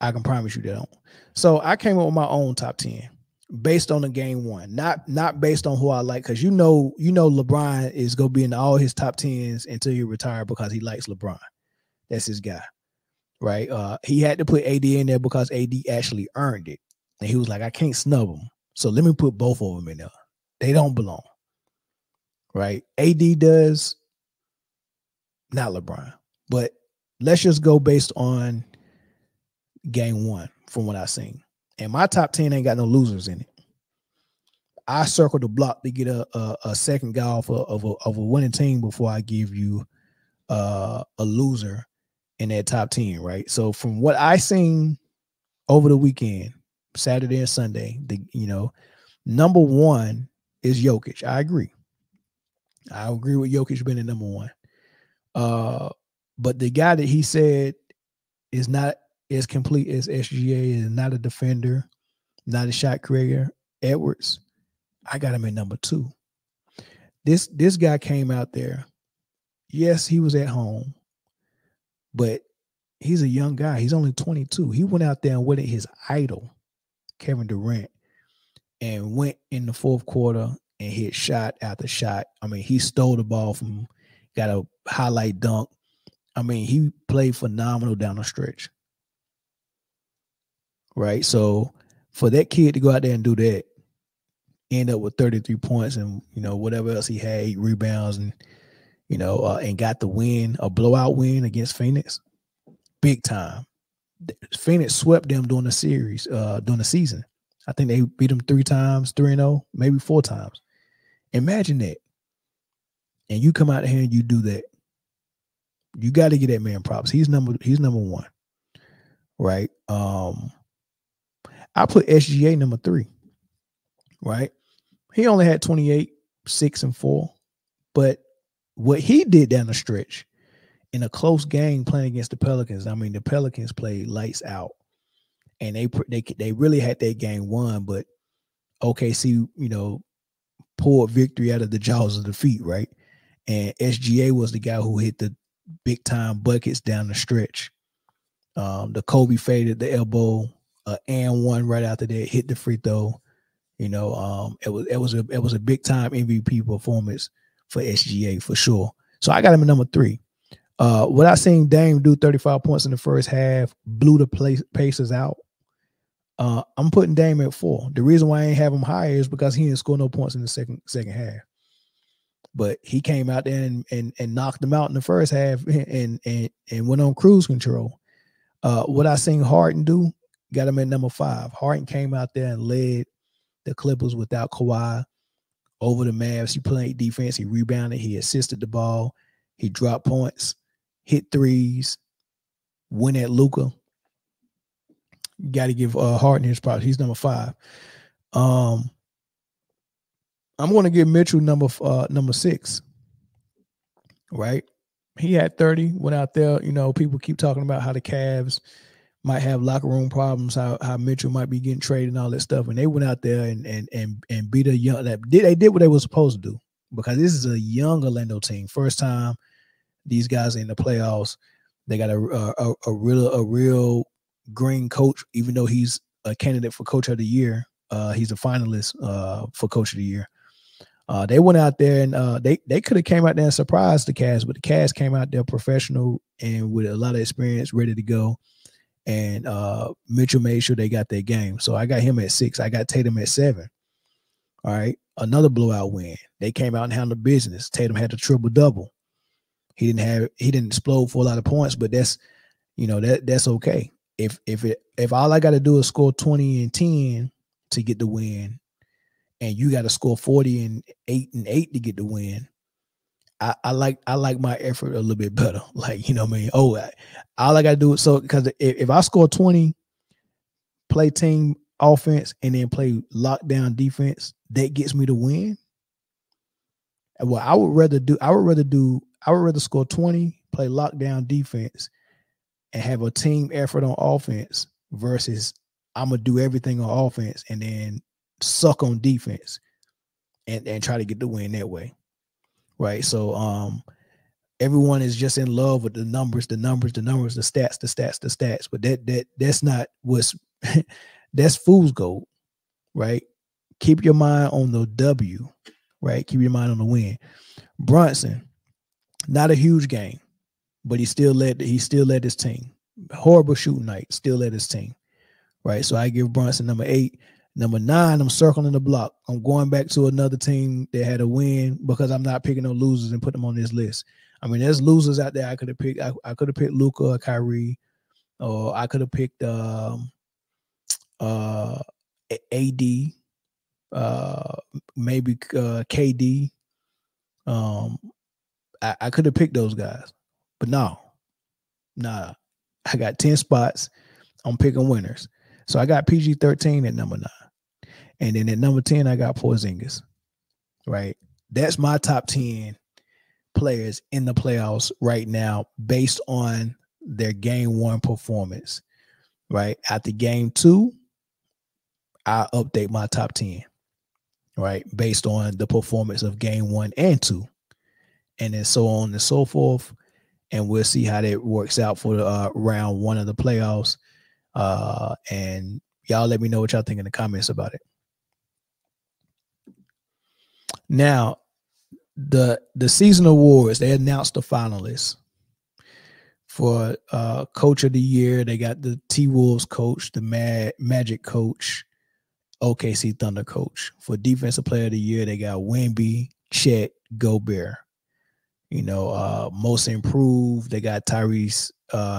Speaker 1: I can promise you they don't. So I came up with my own top 10, based on the game one, not based on who I like, because you know LeBron is gonna be in all his top 10s until he retire because he likes LeBron. That's his guy, right? He had to put AD in there because AD actually earned it, and he was like, I can't snub him, so let me put both of them in there. They don't belong, right? AD does, not LeBron. But let's just go based on game one from what I've seen. And my top 10 ain't got no losers in it. I circled the block to get a second guy off of a winning team before I give you a loser in that top 10, right? So from what I seen over the weekend, Saturday and Sunday, number one is Jokic. I agree with Jokic being the number one. But the guy that he said is not as complete as SGA, is not a defender, not a shot creator, Edwards, I got him at number two. This guy came out there. Yes, he was at home, but he's a young guy. He's only 22. He went out there and with his idol, Kevin Durant, and went in the fourth quarter and hit shot after shot. I mean, he stole the ball from him, got a highlight dunk. I mean, he played phenomenal down the stretch. Right? So for that kid to go out there and do that, end up with 33 points and, whatever else he had, 8 rebounds and, and got the win, a blowout win against Phoenix, big time. Phoenix swept them during the series, during the season. I think they beat them 3 times, 3-0, maybe 4 times. Imagine that. And you come out here and you do that. You got to get that man props. He's number one. Right? I put SGA number 3. Right? He only had 28, 6 and 4. But what he did down the stretch in a close game playing against the Pelicans, I mean, the Pelicans played lights out. And they really had that game won, but OKC, pulled victory out of the jaws of defeat, right? And SGA was the guy who hit the big time buckets down the stretch. The Kobe faded the elbow, and one right after that, hit the free throw. It was a big time MVP performance for SGA for sure. So I got him at number 3. What I seen Dame do 35 points in the first half, blew the Pacers out. I'm putting Dame at 4. The reason why I ain't have him higher is because he didn't score no points in the second half. But he came out there and knocked them out in the first half and went on cruise control. What I seen Harden do, got him at number 5. Harden came out there and led the Clippers without Kawhi over the Mavs. He played defense. He rebounded. He assisted the ball. He dropped points, hit threes, went at Luka. Got to give Harden his props. He's number 5. I'm going to give Mitchell number 6. Right? He had 30. Went out there. People keep talking about how the Cavs might have locker room problems. How Mitchell might be getting traded and all that stuff. And they went out there and beat a young. They did what they were supposed to do, because this is a young Orlando team. First time these guys in the playoffs. They got a real green coach, even though he's a candidate for coach of the year. He's a finalist for coach of the year. They went out there and they could have came out there and surprised the Cavs, but the Cavs came out there professional and with a lot of experience, ready to go. And Mitchell made sure they got their game. So I got him at 6. I got Tatum at 7. All right. Another blowout win. They came out and handled business. Tatum had the triple-double. He didn't explode for a lot of points, but that's okay. If all I got to do is score 20 and 10 to get the win, and you got to score 40 and 8 and 8 to get the win, I like my effort a little bit better. Like, what I mean? All I got to do is, so because if I score 20, play team offense, and then play lockdown defense, that gets me the win. Well, I would rather score 20, play lockdown defense, and have a team effort on offense versus I'm going to do everything on offense and then suck on defense and try to get the win that way. Right. So everyone is just in love with the numbers, the stats. But that's not what's that's fool's gold. Right. keep your mind on the W, right? Keep your mind on the win. Brunson, not a huge game, but he still led his team. Horrible shooting night, still led his team, right? So I give Brunson number 8. Number 9, I'm circling the block. I'm going back to another team that had a win because I'm not picking no losers and putting them on this list. I mean, there's losers out there I could have picked. I could have picked Luka or Kyrie, or I could have picked AD, maybe KD. I could have picked those guys, but nah. I got 10 spots. I'm picking winners. So I got PG-13 at number 9. And then at number 10, I got Porzingis, right? That's my top 10 players in the playoffs right now based on their game 1 performance, right? After game 2, I update my top 10, right? Based on the performance of game 1 and 2. And then so on and so forth. And we'll see how that works out for the round 1 of the playoffs. And y'all let me know what y'all think in the comments about it. Now, the season awards, they announced the finalists for Coach of the Year. They got the T-Wolves coach, the Magic coach, OKC Thunder coach. For Defensive Player of the Year, they got Wemby, Chet, Gobert. You know, most improved, they got Tyrese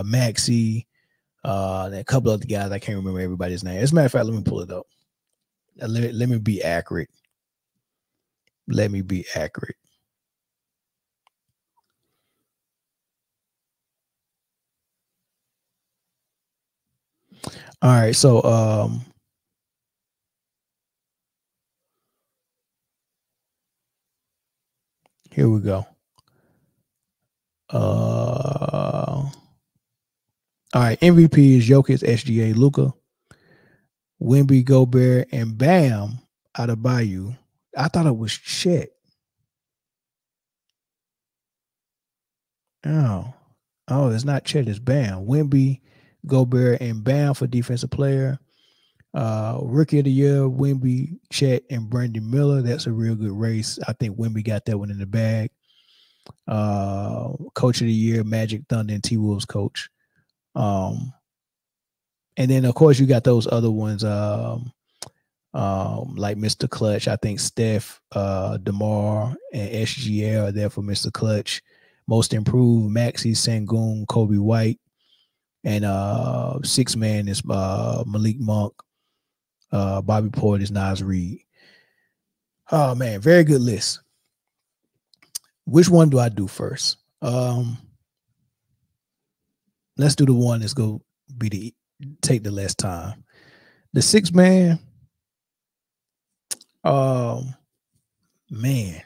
Speaker 1: Maxey, and a couple other guys. I can't remember everybody's name. As a matter of fact, let me pull it up. Let me be accurate. Let me be accurate. All right, so here we go. All right, MVP is Jokic, SGA, Luka, Wemby, Gobert, and Bam out of Bayou. I thought it was Chet. Oh, it's not Chet, it's Bam. Wemby, Gobert, and Bam for Defensive Player. Rookie of the Year, Wemby, Chet, and Brandon Miller. That's a real good race. I think Wemby got that one in the bag. Coach of the Year, Magic, Thunder, and T-Wolves coach. And then, of course, you got those other ones like Mr. Clutch. I think Steph, DeMar, and SGA are there for Mr. Clutch. Most improved, Maxey, Sengun, Kobe White. And 6-man is Malik Monk. Bobby Portis, Nas Reed. Oh, man, very good list. Which one do I do first? Let's do the one that's going to take the less time. The 6-man, man,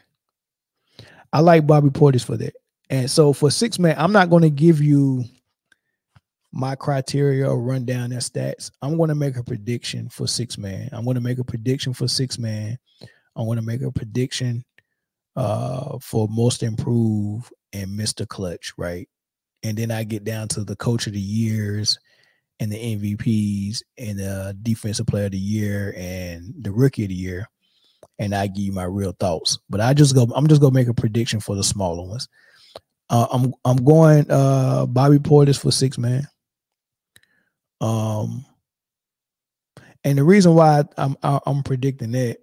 Speaker 1: I like Bobby Portis for that. And so for 6-man, I'm not going to give you my criteria or run down their stats. I'm going to make a prediction for 6-man. I'm going to make a prediction for 6-man. I'm going to make a prediction for most improved and Mr. Clutch, right? And then I get down to the Coach of the Years and the MVPs and the Defensive Player of the Year and the Rookie of the Year, and I give you my real thoughts. But I'm just gonna make a prediction for the smaller ones. I'm going Bobby Portis for 6-man. And the reason why I'm predicting that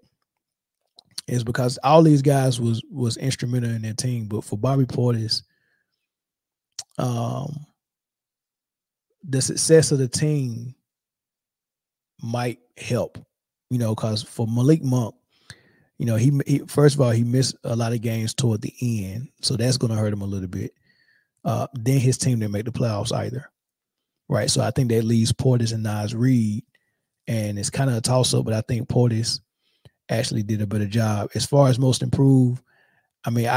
Speaker 1: is because all these guys was instrumental in their team, but for Bobby Portis, the success of the team might help, you know, because for Malik Monk, you know, he first of all, he missed a lot of games toward the end, so that's going to hurt him a little bit. Then his team didn't make the playoffs either, right? So I think that leaves Portis and Nas Reed, and it's kind of a toss-up, but I think Portis actually did a better job. As far as most improved, I mean,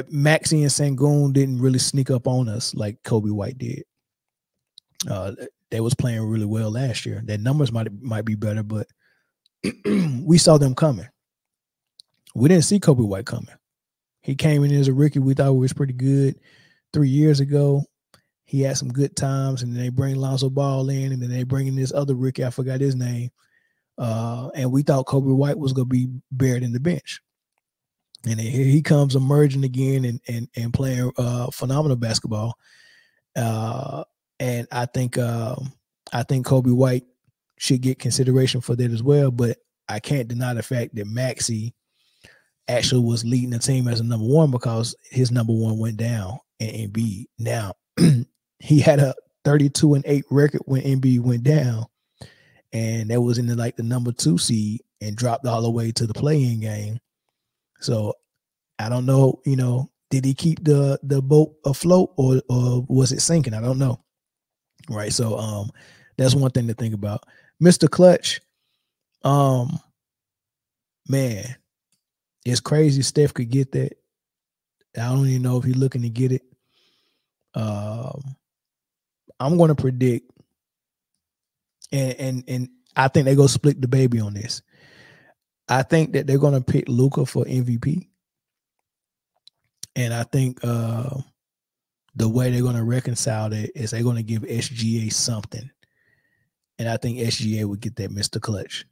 Speaker 1: Maxey and Sengun didn't really sneak up on us like Kobe White did. They was playing really well last year. Their numbers might be better, but we saw them coming. We didn't see Kobe White coming. He came in as a rookie. We thought he was pretty good 3 years ago. He had some good times, and then they bring Lonzo Ball in, and then they bring in this other rookie. I forgot his name. And we thought Kobe White was going to be buried in the bench. And then here he comes emerging again and playing phenomenal basketball. And I think Kobe White should get consideration for that as well. But I can't deny the fact that Maxey actually was leading the team as a number one because his number one went down in Embiid. Now, he had a 32-8 record when Embiid went down, and that was in the number 2 seed and dropped all the way to the play-in game. So I don't know, did he keep the boat afloat or was it sinking? I don't know. Right. So that's one thing to think about. Mr. Clutch, man, it's crazy Steph could get that. I don't even know if he's looking to get it. I'm going to predict, and I think they're going to split the baby on this. I think that they're going to pick Luka for MVP. And I think the way they're going to reconcile that is they're going to give SGA something. And I think SGA would get that Mr. Clutch.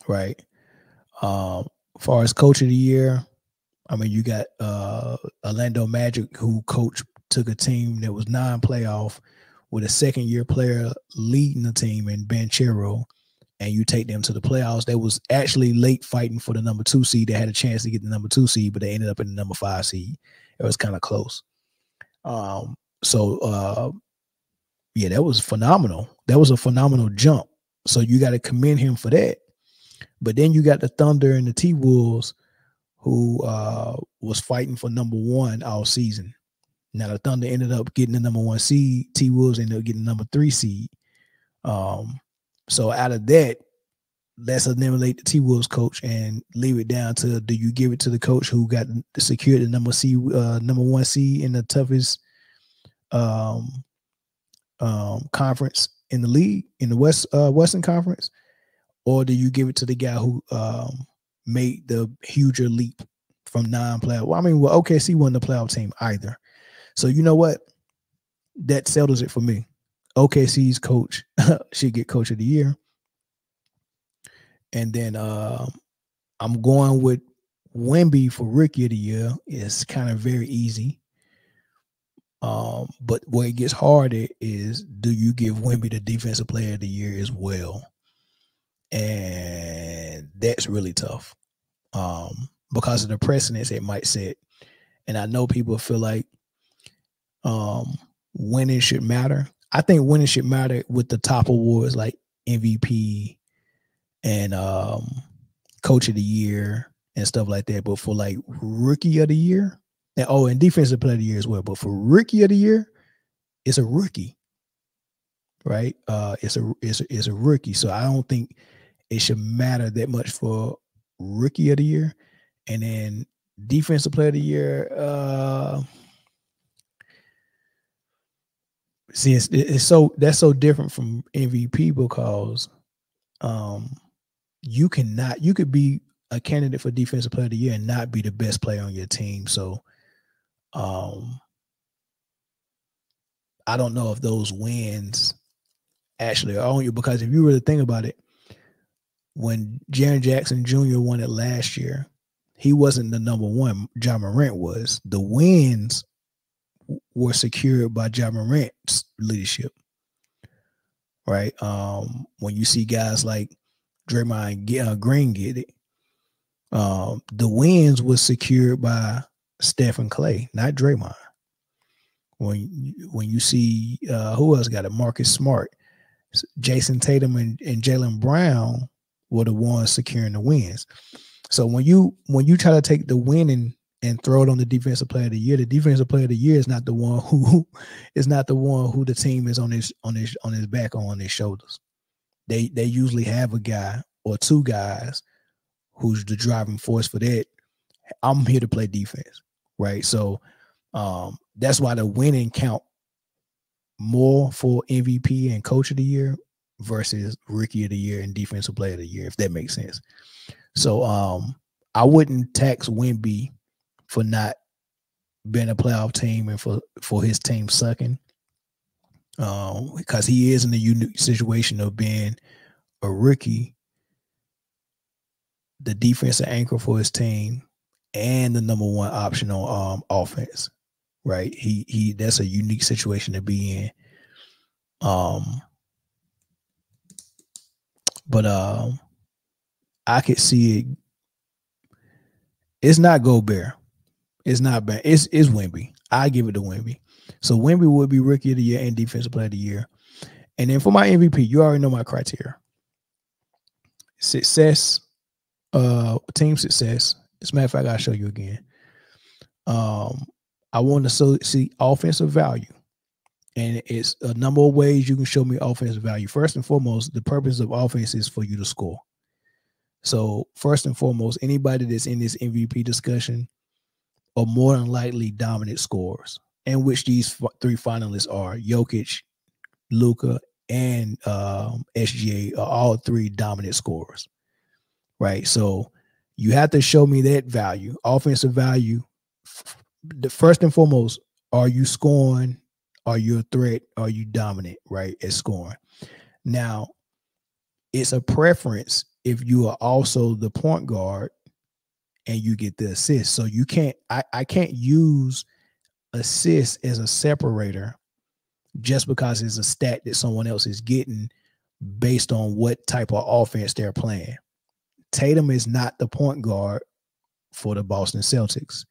Speaker 1: Right. As far as coach of the year, I mean, you got Orlando Magic, who took a team that was non-playoff with a second-year player leading the team in Banchero, and you take them to the playoffs. They was actually late fighting for the number 2 seed. They had a chance to get the number 2 seed, but they ended up in the number 5 seed. It was kind of close. Yeah, that was phenomenal. That was a phenomenal jump. So you got to commend him for that. But then you got the Thunder and the T-Wolves, who was fighting for number 1 all season. Now the Thunder ended up getting the number 1 seed. T-Wolves ended up getting the number 3 seed. So out of that, let's eliminate the T-Wolves coach and leave it down to, do you give it to the coach who got secured the number 1 seed in the toughest conference in the league, in the Western Conference, or do you give it to the guy who made the huger leap from non-playoff? Well, OKC wasn't a playoff team either. So you know what? That settles it for me. OKC's coach should get coach of the year. And then I'm going with Wemby for rookie of the year. It's kind of very easy. But where it gets harder is, do you give Wemby the defensive player of the year as well? And that's really tough because of the precedence it might set. And I know people feel like winning should matter. I think winning should matter with the top awards like MVP and coach of the year and stuff like that. But for like rookie of the year, and defensive player of the year as well. But for rookie of the year, it's a rookie, right? It's a rookie. So I don't think it should matter that much for rookie of the year. And then defensive player of the year, see, that's so different from MVP because you could be a candidate for defensive player of the year and not be the best player on your team. So I don't know if those wins actually are on you, because if you really think about it, when Jaren Jackson Jr. won it last year, he wasn't the number 1. Ja Morant was. The wins were secured by Ja Morant's leadership, right? When you see guys like Draymond Green get it, the wins was secured by Steph and Clay, not Draymond. When you see who else got it, Marcus Smart, Jason Tatum, and Jaylen Brown were the ones securing the wins. So when you try to take the win and throw it on the defensive player of the year, the defensive player of the year is not the one who the team is on his back or on his shoulders. They usually have a guy or 2 guys who's the driving force for that. I'm here to play defense, right? So that's why the winning count more for MVP and coach of the year versus rookie of the year and defensive player of the year, if that makes sense. So I wouldn't tax Wemby for not being a playoff team and for his team sucking, because he is in the unique situation of being a rookie, the defensive anchor for his team, and the number one option on offense. Right? He that's a unique situation to be in. But I could see it. It's not Gobert. It's not bad. It's Wemby. I give it to Wemby. So Wemby would be rookie of the year and defensive player of the year. And then for my MVP, you already know my criteria. Success, team success. As a matter of fact, I'll show you again. I want to see offensive value. And it's a number of ways you can show me offensive value. First and foremost, the purpose of offense is for you to score. So first and foremost, anybody that's in this MVP discussion are more than likely dominant scorers, and which these three finalists are: Jokic, Luka, and SGA are all three dominant scorers, right? So you have to show me that value, offensive value. The first and foremost, are you scoring? Are you a threat? Are you dominant, right, at scoring? Now, it's a preference if you are also the point guard and you get the assist. So you can't, I can't use assist as a separator just because it's a stat that someone else is getting based on what type of offense they're playing. Tatum is not the point guard for the Boston Celtics.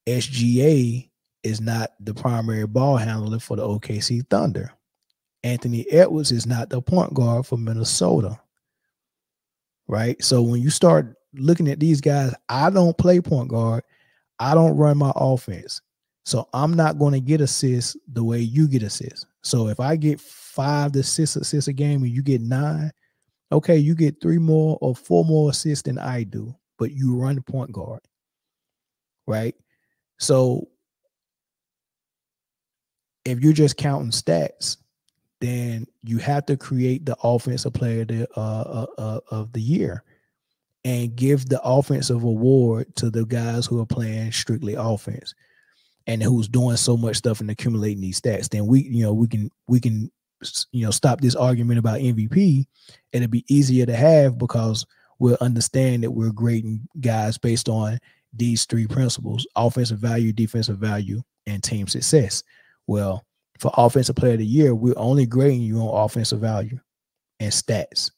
Speaker 1: SGA is not the primary ball handler for the OKC Thunder. Anthony Edwards is not the point guard for Minnesota. Right? So when you start looking at these guys, I don't play point guard. I don't run my offense. So I'm not going to get assists the way you get assists. So if I get 5 to 6 assists a game and you get 9, okay, you get 3 more or 4 more assists than I do, but you run the point guard. Right? So if you're just counting stats, then you have to create the offensive player of the year and give the offensive award to the guys who are playing strictly offense and who's doing so much stuff and accumulating these stats. Then we can stop this argument about MVP, and it'll be easier to have because we'll understand that we're grading guys based on these 3 principles: offensive value, defensive value, and team success. Well, for offensive player of the year, we're only grading you on offensive value and stats,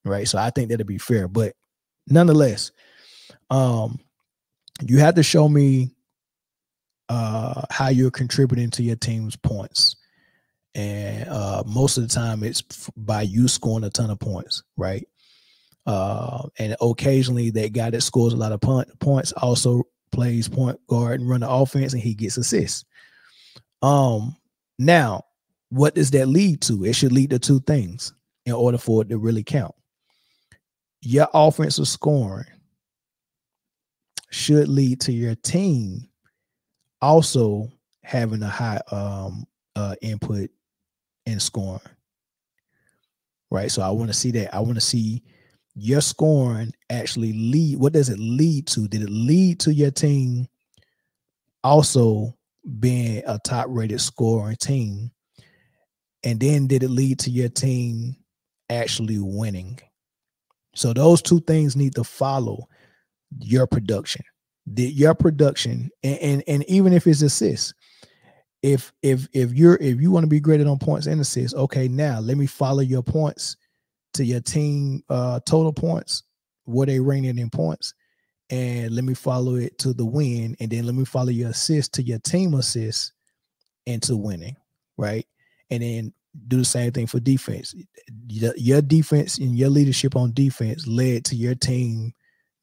Speaker 1: right? So I think that'll be fair. But nonetheless, you have to show me how you're contributing to your team's points. And most of the time it's by you scoring a ton of points, right? And occasionally that guy that scores a lot of points also plays point guard and run the offense, and he gets assists. Now, what does that lead to? It should lead to 2 things in order for it to really count. Your offensive scoring should lead to your team also having a high input in scoring. Right? So I want to see that. I want to see your scoring actually lead. What does it lead to? Did it lead to your team also being a top-rated scoring team? And then did it lead to your team actually winning? So those 2 things need to follow your production. Your production, and even if it's assists, if you want to be graded on points and assists, okay, now let me follow your points to your team total points, where they rated in points, and let me follow it to the win, and then let me follow your assist to your team assists into winning, right? And then do the same thing for defense. Your defense and your leadership on defense led to your team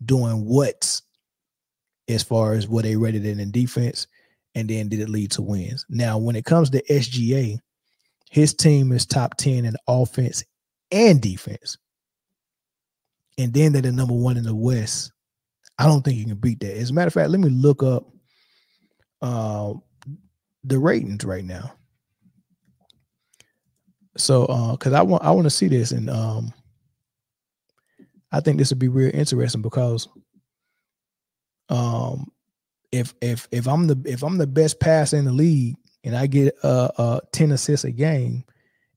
Speaker 1: doing what as far as what they rated in defense, and then did it lead to wins? Now, when it comes to SGA, his team is top 10 in offense and defense. And then they're the number 1 in the West. I don't think you can beat that. As a matter of fact, let me look up the ratings right now. So, because I want to see this, and I think this would be real interesting because if I'm the best passer in the league and I get 10 assists a game,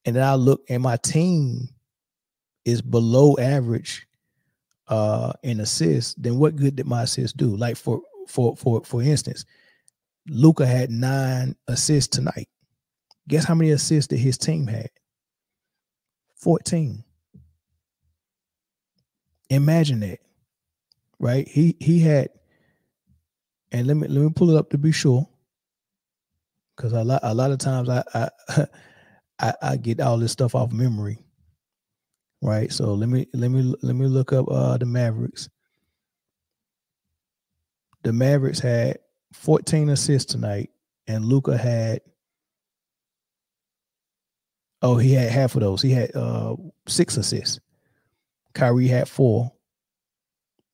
Speaker 1: and then I look and my team is below average in assists, then what good did my assists do? Like for instance, Luka had 9 assists tonight. Guess how many assists that his team had? 14. Imagine that, right? He had, and let me pull it up to be sure, because a lot of times I get all this stuff off memory, right? So let me look up the Mavericks. The Mavericks had 14 assists tonight, and Luka had, he had half of those. He had 6 assists. Kyrie had 4.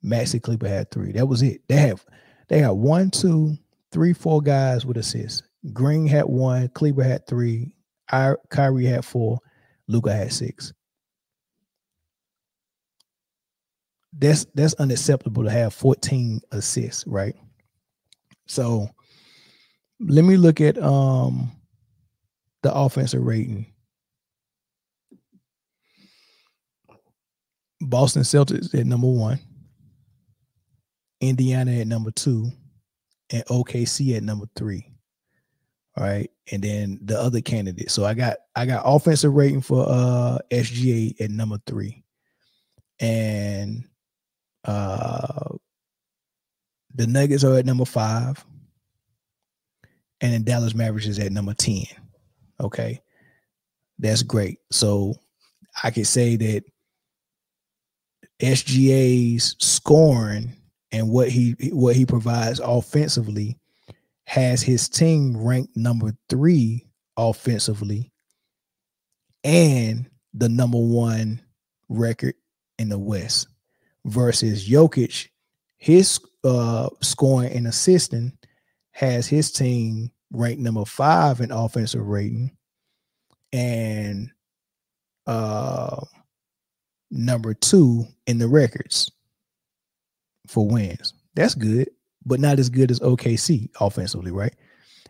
Speaker 1: Maxi Kleber had 3. That was it. They have 1, 2, 3, 4 guys with assists. Green had 1, Kleber had 3, Kyrie had 4, Luka had 6. That's unacceptable to have 14 assists, right? So let me look at the offensive rating. Boston Celtics at number 1, Indiana at number 2, and OKC at number 3. All right, and then the other candidates. So I got offensive rating for SGA at number 3, and the Nuggets are at number 5, and then Dallas Mavericks is at number 10. Okay, that's great. So I could say that SGA's scoring and what he provides offensively has his team ranked number 3 offensively and the number 1 record in the West, versus Jokic, his scoring and assisting has his team ranked number 5 in offensive rating and number 2 in the records for wins. That's good, but not as good as OKC offensively, right?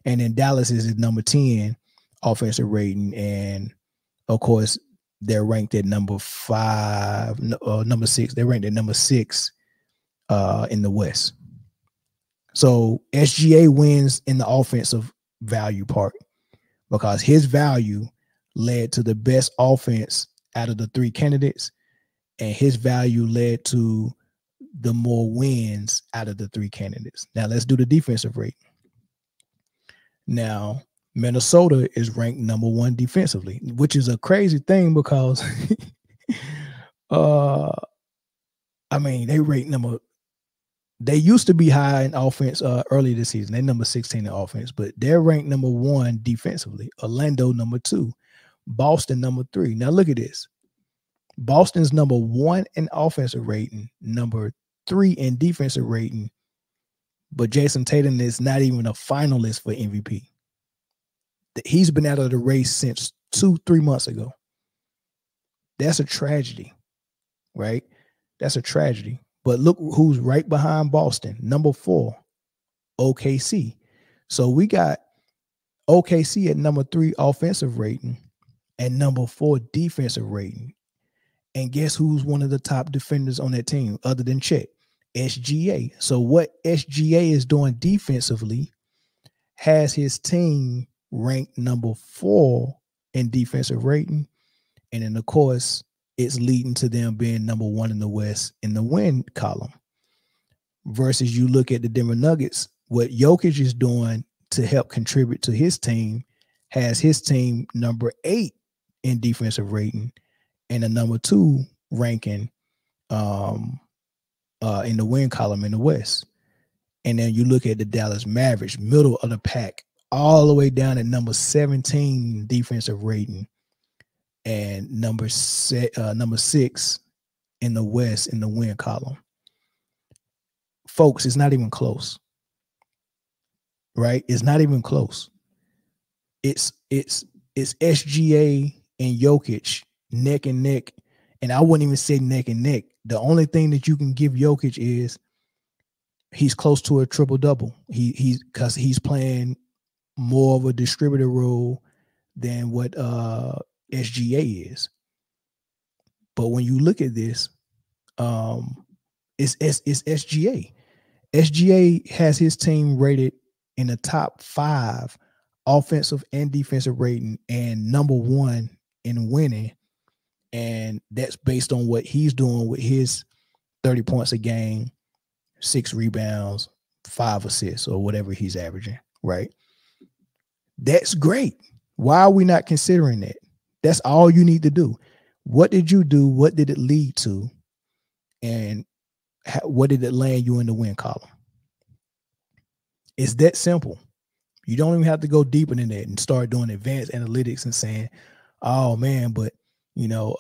Speaker 1: And then Dallas is at number 10 offensive rating, and of course they're ranked at number 5, number 6. They're ranked at number 6 in the West. So SGA wins in the offensive value part because his value led to the best offense out of the 3 candidates, and his value led to the more wins out of the 3 candidates. Now let's do the defensive rating. Now Minnesota is ranked number 1 defensively, which is a crazy thing because they used to be high in offense early this season. They're number 16 in offense, but they're ranked number 1 defensively. Orlando number 2, Boston number 3. Now look at this. Boston's number 1 in offensive rating, number 3 in defensive rating, but Jason Tatum is not even a finalist for MVP. He's been out of the race since 2-3 months ago. That's a tragedy, right? That's a tragedy. But look who's right behind Boston, number 4, OKC. So we got OKC at number 3 offensive rating and number 4 defensive rating. And guess who's one of the top defenders on that team other than Chet? SGA. So what SGA is doing defensively has his team ranked number 4 in defensive rating. And then, of course, it's leading to them being number 1 in the West in the win column. Versus you look at the Denver Nuggets, what Jokic is doing to help contribute to his team has his team number 8 in defensive rating and a number 2 ranking in the win column in the West. And then you look at the Dallas Mavericks, middle of the pack, all the way down at number 17 defensive rating and number 6 in the West in the win column. Folks, it's not even close. Right? It's not even close. It's SGA and Jokic neck and neck, and I wouldn't even say neck and neck. The only thing that you can give Jokic is he's close to a triple-double. He's because he's playing more of a distributor role than what SGA is. But when you look at this, it's SGA. SGA has his team rated in the top 5 offensive and defensive rating and number 1 in winning. And that's based on what he's doing with his 30 points a game, 6 rebounds, 5 assists, or whatever he's averaging, right? That's great. Why are we not considering that? That's all you need to do. What did you do? What did it lead to? And what did it land you in the win column? It's that simple. You don't even have to go deeper than that and start doing advanced analytics and saying, oh man, but you know,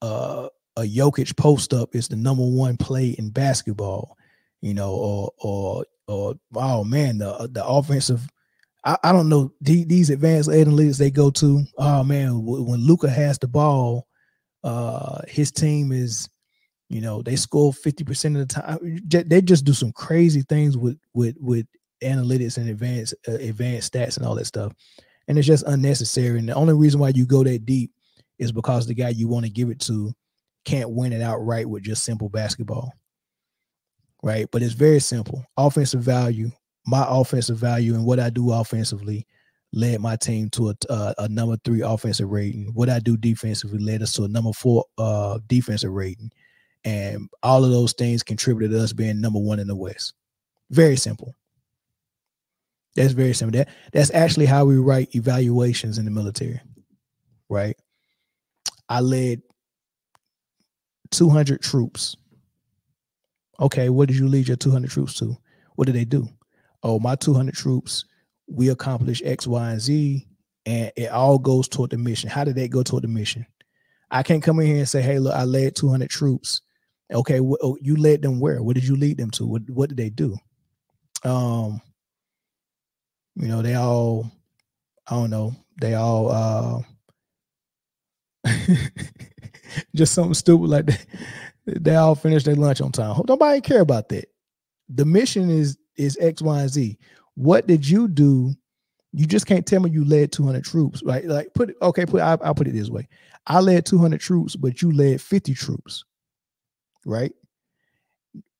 Speaker 1: a Jokic post up is the number 1 play in basketball, you know, or oh man, the offensive, I don't know, these advanced analytics they go to, oh man, when Luka has the ball, his team is, you know, they score 50% of the time. They just do some crazy things with analytics and advanced stats and all that stuff. And it's just unnecessary. And the only reason why you go that deep is because the guy you want to give it to can't win it outright with just simple basketball. Right. But it's very simple. Offensive value, my offensive value and what I do offensively led my team to a number 3 offensive rating. What I do defensively led us to a number 4 defensive rating. And all of those things contributed to us being number 1 in the West. Very simple. That's very simple. That's actually how we write evaluations in the military, right? I led 200 troops. Okay, what did you lead your 200 troops to? What did they do? Oh, my 200 troops, we accomplished X, Y, and Z, and it all goes toward the mission. How did that go toward the mission? I can't come in here and say, hey, look, I led 200 troops. Okay, you led them where? What did you lead them to? What did they do? You know, they all, I don't know, they all just something stupid like that. They all finished their lunch on time. Nobody care about that. The mission is X, Y, and Z. What did you do? You just can't tell me you led 200 troops, right? Like I'll put it this way. I led 200 troops, but you led 50 troops, right?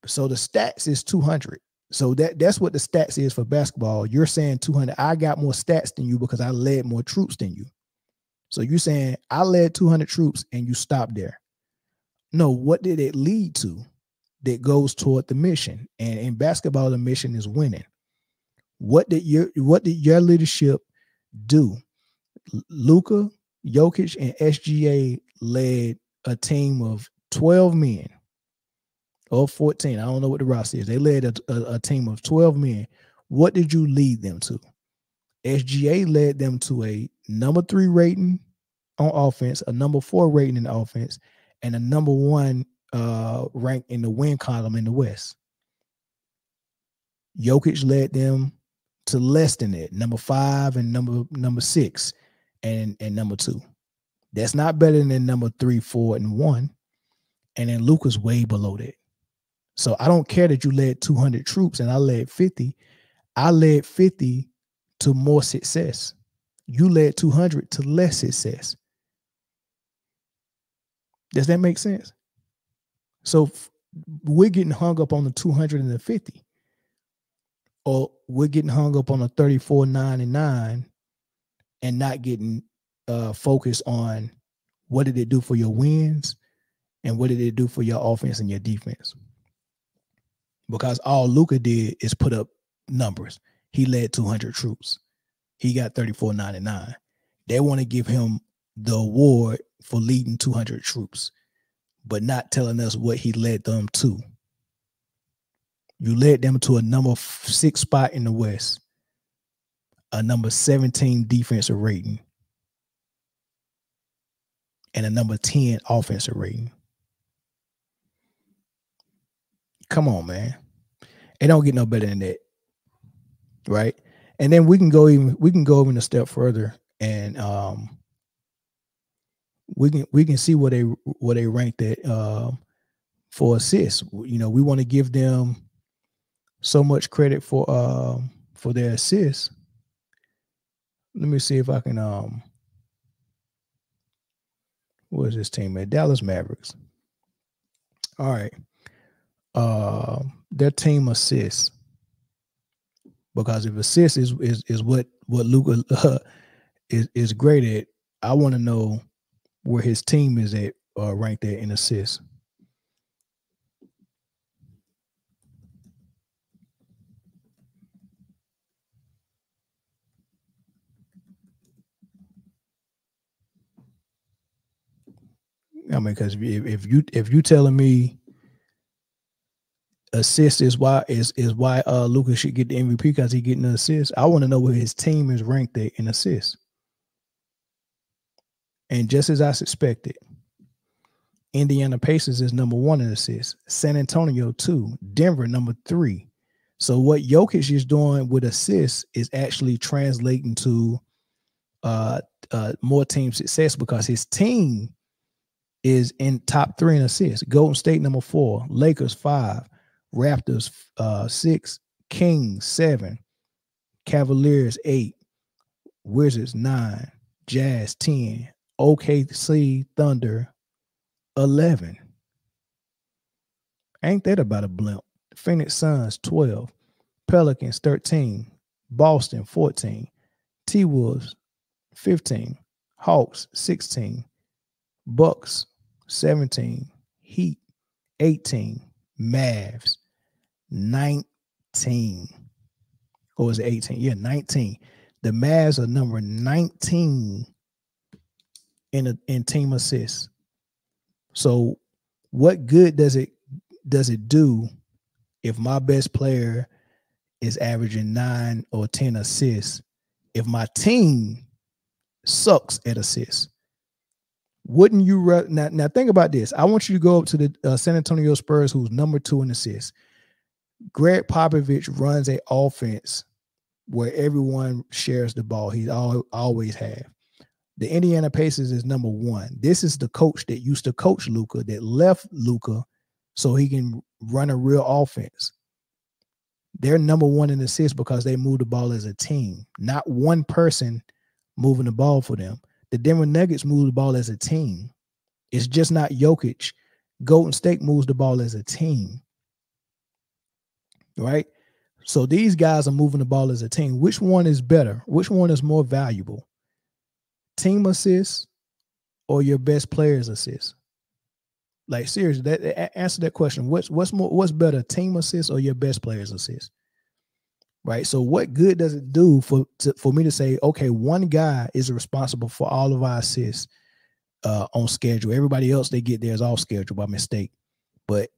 Speaker 1: So the stats is 200. So that's what the stats is for basketball. You're saying 200. I got more stats than you because I led more troops than you. So you're saying I led 200 troops and you stopped there. No, what did it lead to that goes toward the mission? And in basketball, the mission is winning. What did your leadership do? Luka, Jokic, and SGA led a team of 12 men. Or 14. I don't know what the roster is. They led a team of 12 men. What did you lead them to? SGA led them to a number 3 rating on offense, a number 4 rating in offense, and a number 1 rank in the win column in the West. Jokic led them to less than that, number 5 and number 6 and number 2. That's not better than number 3, 4, and 1. And then Luka's way below that. So I don't care that you led 200 troops and I led 50. I led 50 to more success. You led 200 to less success. Does that make sense? So we're getting hung up on the 250, or we're getting hung up on the 34, 9, and 9 and not getting focused on what did it do for your wins and what did it do for your offense and your defense. Because all Luka did is put up numbers. He led 200 troops. He got 34, 9, and 9. They want to give him the award for leading 200 troops, but not telling us what he led them to. You led them to a number 6 spot in the West, a number 17 defensive rating, and a number 10 offensive rating. Come on, man. It don't get no better than that. Right? And then we can go even a step further, and we can see where they rank that for assists. You know, we want to give them so much credit for their assists. Let me see if I can Where's this team at? Dallas Mavericks. All right. Their team assists. Because if assists is what Luka is great at, I want to know where his team is at ranked there in assists. I mean, because if you telling me assist is why Luka should get the MVP because he getting the assist, I want to know where his team is ranked there in assists. And just as I suspected, Indiana Pacers is number 1 in assists, San Antonio 2, Denver number 3. So what Jokic is doing with assists is actually translating to more team success because his team is in top 3 in assists. Golden State number 4, Lakers 5, Raptors 6, Kings 7, Cavaliers 8, Wizards 9, Jazz 10, OKC Thunder 11. Ain't that about a blimp? Phoenix Suns 12, Pelicans 13, Boston 14, T-Wolves 15, Hawks 16, Bucks 17, Heat 18, Mavs 19. Or was it 18? Yeah, 19. The Mavs are number 19 in team assists. So what good does it do if my best player is averaging 9 or 10 assists if my team sucks at assists? Wouldn't you now think about this? I want you to go up to the San Antonio Spurs, who's number 2 in assists. Greg Popovich runs an offense where everyone shares the ball. He's always have. The Indiana Pacers is number 1. This is the coach that used to coach Luka, that left Luka so he can run a real offense. They're number 1 in assists because they move the ball as a team, not one person moving the ball for them. The Denver Nuggets move the ball as a team. It's just not Jokic. Golden State moves the ball as a team. Right? So these guys are moving the ball as a team. Which one is better? Which one is more valuable? Team assists or your best player's assists? Like seriously, answer that question. What's better, team assists or your best player's assists? Right. So what good does it do for me to say, okay, one guy is responsible for all of our assists on schedule. Everybody else they get theirs off schedule by mistake, but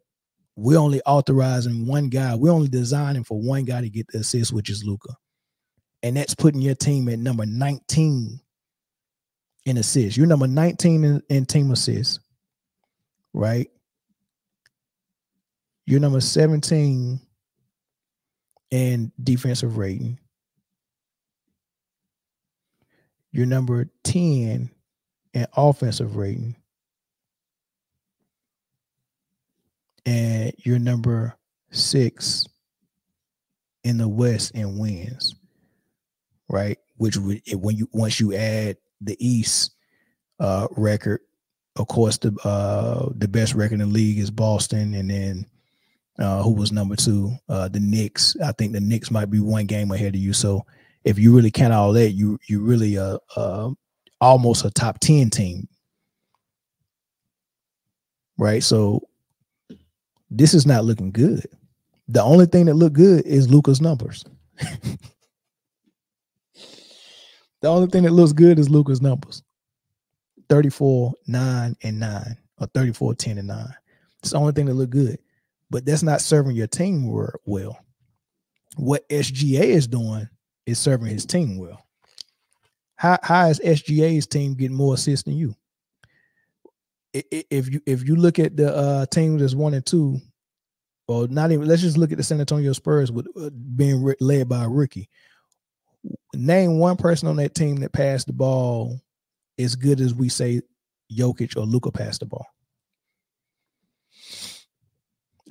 Speaker 1: we're only authorizing one guy. We're only designing for one guy to get the assist, which is Luka, and that's putting your team at number 19 in assists. You're number 19 in team assists, right? You're number 17 in defensive rating. You're number 10 in offensive rating. And you're number 6 in the West in wins, right? Which would, once you add the East record, of course, the best record in the league is Boston, and then who was number 2? The Knicks. I think the Knicks might be one game ahead of you. So if you really count all that, you really almost a top 10 team, right? So this is not looking good. The only thing that looked good is Luka's numbers. The only thing that looks good is Luka's numbers. 34, 9, and 9, or 34, 10, and 9. It's the only thing that looked good. But that's not serving your team well. What SGA is doing is serving his team well. How is SGA's team getting more assists than you? If you look at the team that's 1 and 2, or not even, let's just look at the San Antonio Spurs with being led by a rookie. Name one person on that team that passed the ball as good as we say Jokic or Luka passed the ball.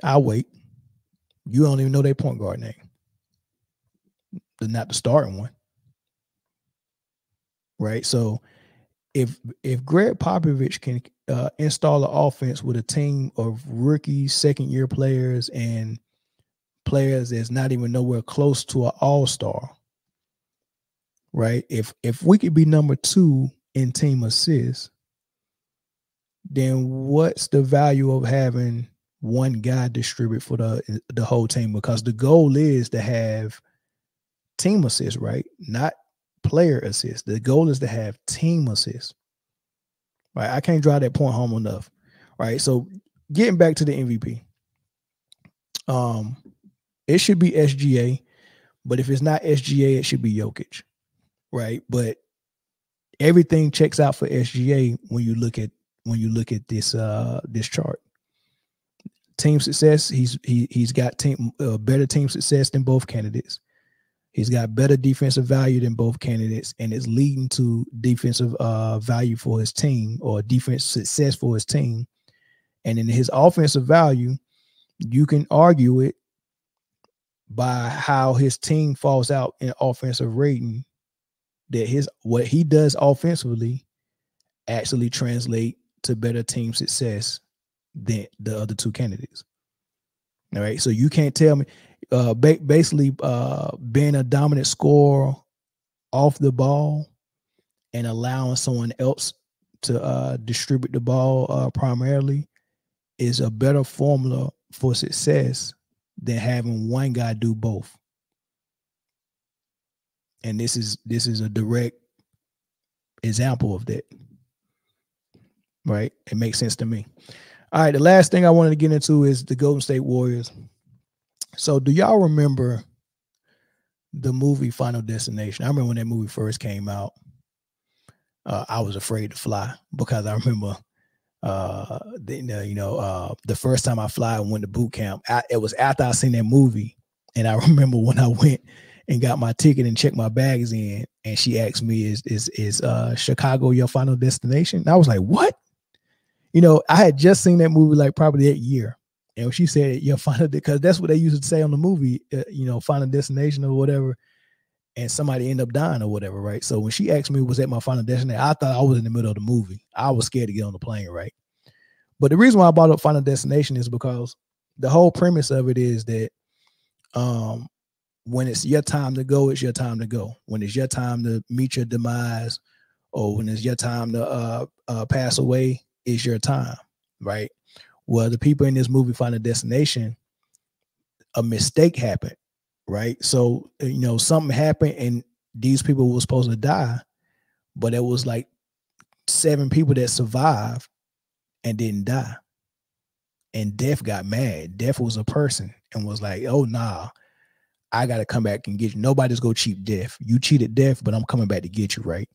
Speaker 1: I'll wait. You don't even know their point guard name. They're not the starting one. Right? So if Greg Popovich can install an offense with a team of rookie second-year players and players that's not even nowhere close to an all-star, right? If we could be number 2 in team assists, then what's the value of having one guy distribute for the whole team? Because the goal is to have team assists, right? Not player assists. The goal is to have team assists, right? I can't drive that point home enough, right? So getting back to the MVP, it should be SGA, but if it's not SGA, it should be Jokic, right? But everything checks out for SGA when you look at this chart. Team success, he's got better team success than both candidates. He's got better defensive value than both candidates, and it's leading to defensive value for his team, or defense success for his team. And in his offensive value, you can argue it by how his team falls out in offensive rating, that what he does offensively actually translate to better team success than the other 2 candidates. All right, so you can't tell me basically being a dominant scorer off the ball and allowing someone else to distribute the ball primarily is a better formula for success than having one guy do both. And this is a direct example of that, right? It makes sense to me. All right, the last thing I wanted to get into is the Golden State Warriors. So do y'all remember the movie Final Destination? I remember when that movie first came out. I was afraid to fly because I remember the first time I went to boot camp. It was after I seen that movie, and I remember when I went and got my ticket and checked my bags in, and she asked me, "Is Chicago your final destination?" And I was like, "What?" I had just seen that movie like probably that year, and when she said your final, because that's what they used to say on the movie, final destination or whatever, and somebody end up dying or whatever, right? So when she asked me was that my final destination, I thought I was in the middle of the movie. I was scared to get on the plane, right? But the reason why I brought up Final Destination is because the whole premise of it is that when it's your time to go, it's your time to go. When it's your time to meet your demise, or when it's your time to pass away, it's your time, right? Well, the people in this movie Final Destination, a mistake happened, right? So, something happened and these people were supposed to die, but it was like 7 people that survived and didn't die. And Death got mad. Death was a person and was like, "Oh, nah, I got to come back and get you. Nobody's going to cheat Death. You cheated Death, but I'm coming back to get you," right?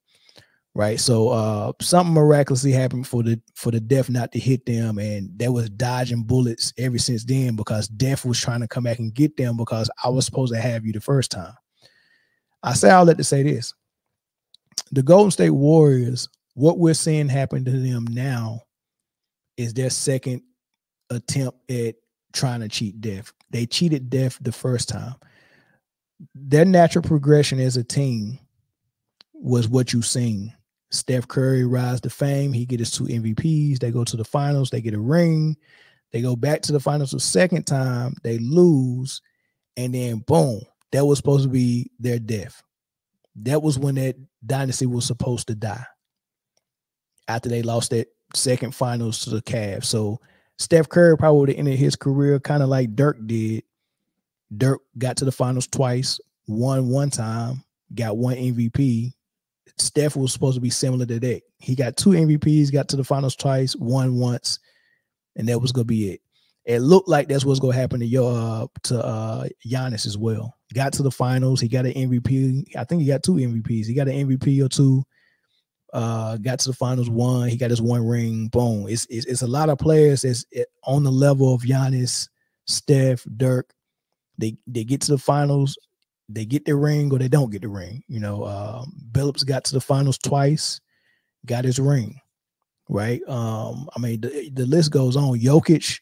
Speaker 1: Right. So something miraculously happened for the Death not to hit them. And there was dodging bullets ever since then, because Death was trying to come back and get them, because I was supposed to have you the first time. I say all that to say this. The Golden State Warriors, what we're seeing happen to them now is their second attempt at trying to cheat Death. They cheated Death the first time. Their natural progression as a team was what you've seen. Steph Curry rise to fame. He gets his 2 MVPs. They go to the finals. They get a ring. They go back to the finals the second time. They lose. And then, boom, that was supposed to be their death. That was when that dynasty was supposed to die, after they lost that second finals to the Cavs. So Steph Curry probably would have ended his career kind of like Dirk did. Dirk got to the finals twice, won one time, got 1 MVP. Steph was supposed to be similar to that. He got 2 MVPs, got to the finals twice, won once, and that was going to be it. It looked like that's what's going to happen to Giannis as well. Got to the finals. He got an MVP. I think he got 2 MVPs. He got an MVP or 2. Got to the finals, won. He got his 1 ring. Boom. It's a lot of players that's on the level of Giannis, Steph, Dirk. They get to the finals, they get the ring, or they don't get the ring. Billups got to the finals twice, got his ring, right? The list goes on. Jokic,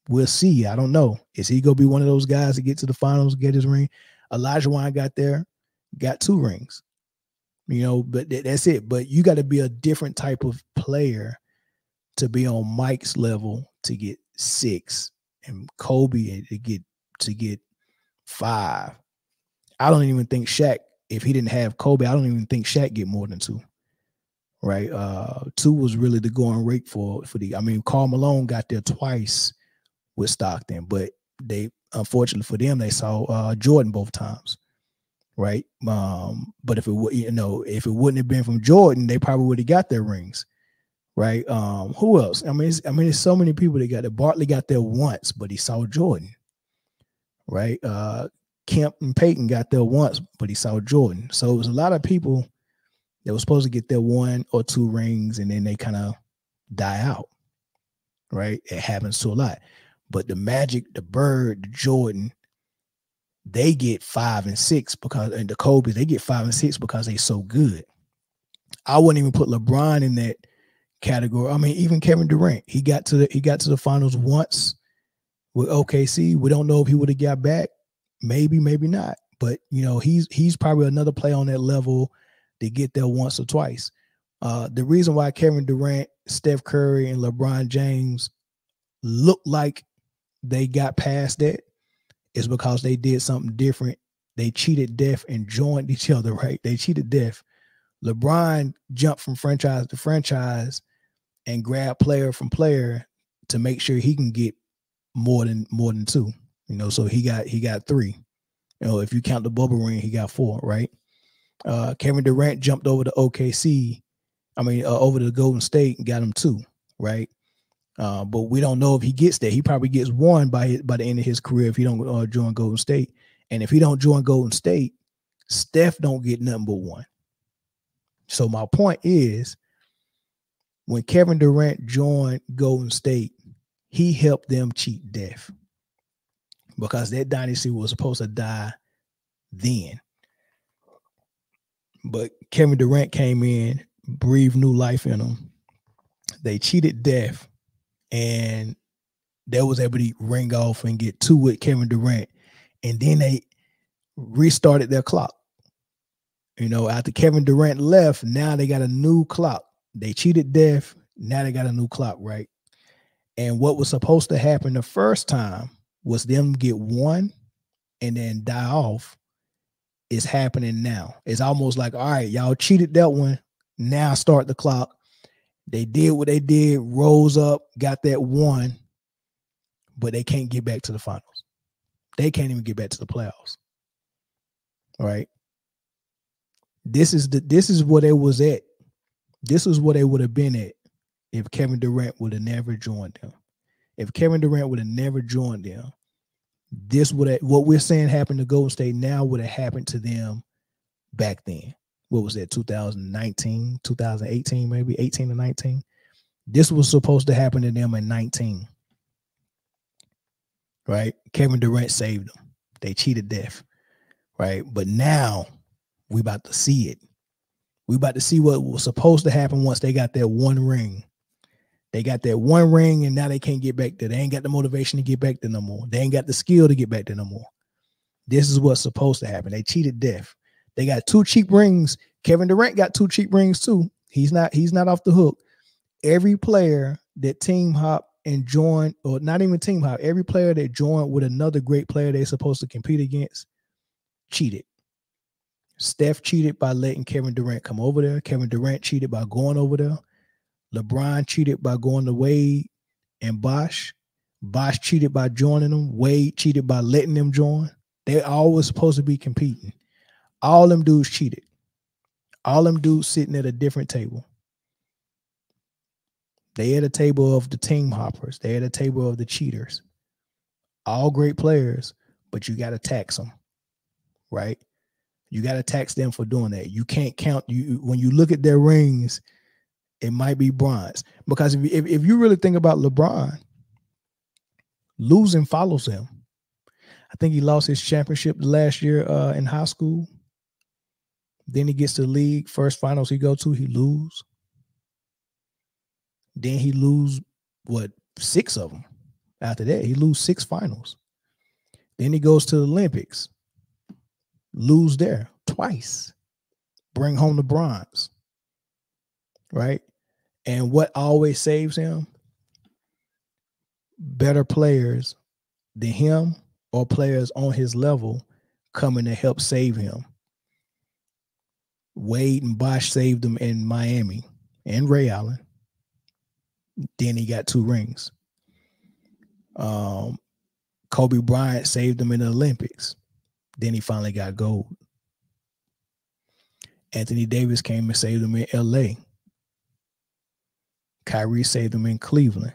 Speaker 1: we'll see. I don't know. Is he gonna be one of those guys that get to the finals, get his ring? Elijah Wan got there, got 2 rings. But that's it. But you got to be a different type of player to be on Mike's level to get 6 and Kobe to get 5. I don't even think Shaq, if he didn't have Kobe, I don't even think Shaq get more than 2. Right? 2 was really the going rate for the. I mean, Karl Malone got there twice with Stockton, but they, unfortunately for them, they saw Jordan both times. Right? But if it wouldn't have been from Jordan, they probably would have got their rings. Right? Who else? I mean, there's so many people that got it. Bartley got there once, but he saw Jordan. Right? Kemp and Peyton got there once, but he saw Jordan. So it was a lot of people that were supposed to get their 1 or 2 rings, and then they kind of die out. Right? It happens to a lot. But the Magic, the Bird, the Jordan, they get 5 and 6 and the Kobe, they get 5 and 6 because they're so good. I wouldn't even put LeBron in that category. I mean, even Kevin Durant, he got to the finals once with OKC. We don't know if he would have got back. Maybe, maybe not. But he's probably another player on that level to get there once or twice. The reason why Kevin Durant, Steph Curry, and LeBron James look like they got past that is because they did something different. They cheated death and joined each other, right? They cheated death. LeBron jumped from franchise to franchise and grabbed player from player to make sure he can get more than 2. So he got 3. If you count the bubble ring, he got 4, right? Kevin Durant jumped over to OKC. Over to Golden State and got him 2, right? But we don't know if he gets there. He probably gets 1 by the end of his career if he don't join Golden State. And if he don't join Golden State, Steph don't get nothing but 1. So my point is, when Kevin Durant joined Golden State, he helped them cheat death because that dynasty was supposed to die then. But Kevin Durant came in, breathed new life in them. They cheated death, and they was able to ring off and get 2 with Kevin Durant. And then they restarted their clock. After Kevin Durant left, now they got a new clock. They cheated death. Now they got a new clock, right? And what was supposed to happen the first time was them get 1 and then die off. Is happening now. It's almost like, all right, y'all cheated that one. Now start the clock. They did what they did, rose up, got that 1, but they can't get back to the finals. They can't even get back to the playoffs. All right. This is where they was at. This is where they would have been at if Kevin Durant would have never joined them. If Kevin Durant would have never joined them, what we're saying happened to Golden State now would have happened to them back then. What was that, 2019, 2018, maybe 18 to 19? This was supposed to happen to them in 19. Right? Kevin Durant saved them. They cheated death. Right? But now we about to see it. We about to see what was supposed to happen once they got that 1 ring. They got that 1 ring, and now they can't get back there. They ain't got the motivation to get back there no more. They ain't got the skill to get back there no more. This is what's supposed to happen. They cheated death. They got 2 cheap rings. Kevin Durant got 2 cheap rings too. He's not off the hook. Every player that team hop and join, or not even team hop, every player that joined with another great player they're supposed to compete against, cheated. Steph cheated by letting Kevin Durant come over there. Kevin Durant cheated by going over there. LeBron cheated by going to Wade and Bosh. Bosh cheated by joining them. Wade cheated by letting them join. They always supposed to be competing. All them dudes cheated. All them dudes sitting at a different table. They at a table of the team hoppers. They at a table of the cheaters. All great players, but you got to tax them, right? You got to tax them for doing that. You can't count. When you look at their rings, it might be bronze. Because if you really think about LeBron, losing follows him. I think he lost his championship last year in high school. Then he gets to the league. First finals he go to, he lose. Then he lose, 6 of them. After that, he lose 6 finals. Then he goes to the Olympics. Lose there twice. bring home the bronze, right? And what always saves him? Better players than him or players on his level coming to help save him. Wade and Bosh saved him in Miami and Ray Allen. Then he got 2 rings. Kobe Bryant saved him in the Olympics. Then he finally got gold. Anthony Davis came and saved him in LA. Kyrie saved him in Cleveland.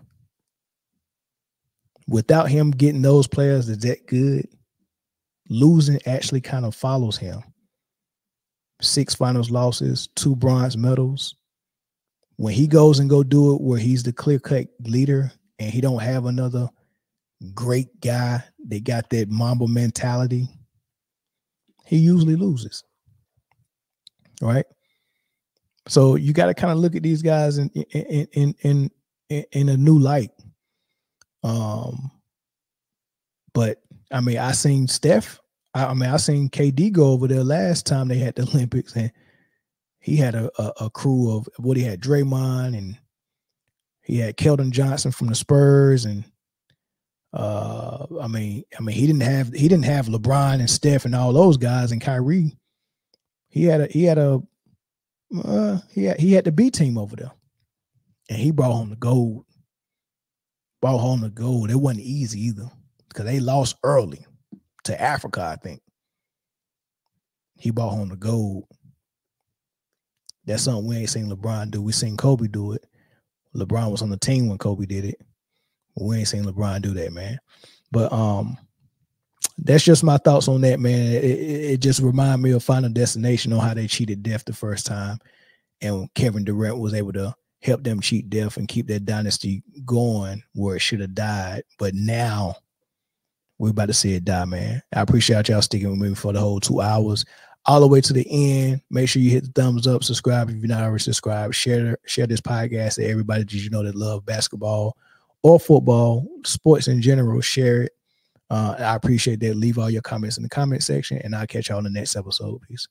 Speaker 1: Without him getting those players that good, losing actually kind of follows him. 6 finals losses, 2 bronze medals. When he goes and go do it where he's the clear-cut leader and he don't have another great guy that got that Mamba mentality, he usually loses, right? So you got to kind of look at these guys in a new light. But I mean, I seen Steph. I seen KD go over there last time they had the Olympics, and he had a crew of what he had Draymond, and he had Keldon Johnson from the Spurs, and I mean he didn't have LeBron and Steph and all those guys and Kyrie. He had the B team over there, and he brought home the gold. It wasn't easy either because they lost early to Africa, I think. He brought home the gold. That's something we ain't seen LeBron do. We seen Kobe do it. LeBron was on the team when Kobe did it. We ain't seen LeBron do that, man. But that's just my thoughts on that, man. It just reminded me of Final Destination on how they cheated death the first time. And Kevin Durant was able to help them cheat death and keep that dynasty going where it should have died. But now we're about to see it die, man. I appreciate y'all sticking with me for the whole 2 hours, all the way to the end. Make sure you hit the thumbs up, subscribe if you're not already subscribed. Share this podcast to everybody that you know that love basketball or football, sports in general. Share it. I appreciate that. Leave all your comments in the comment section, and I'll catch y'all on the next episode. Peace.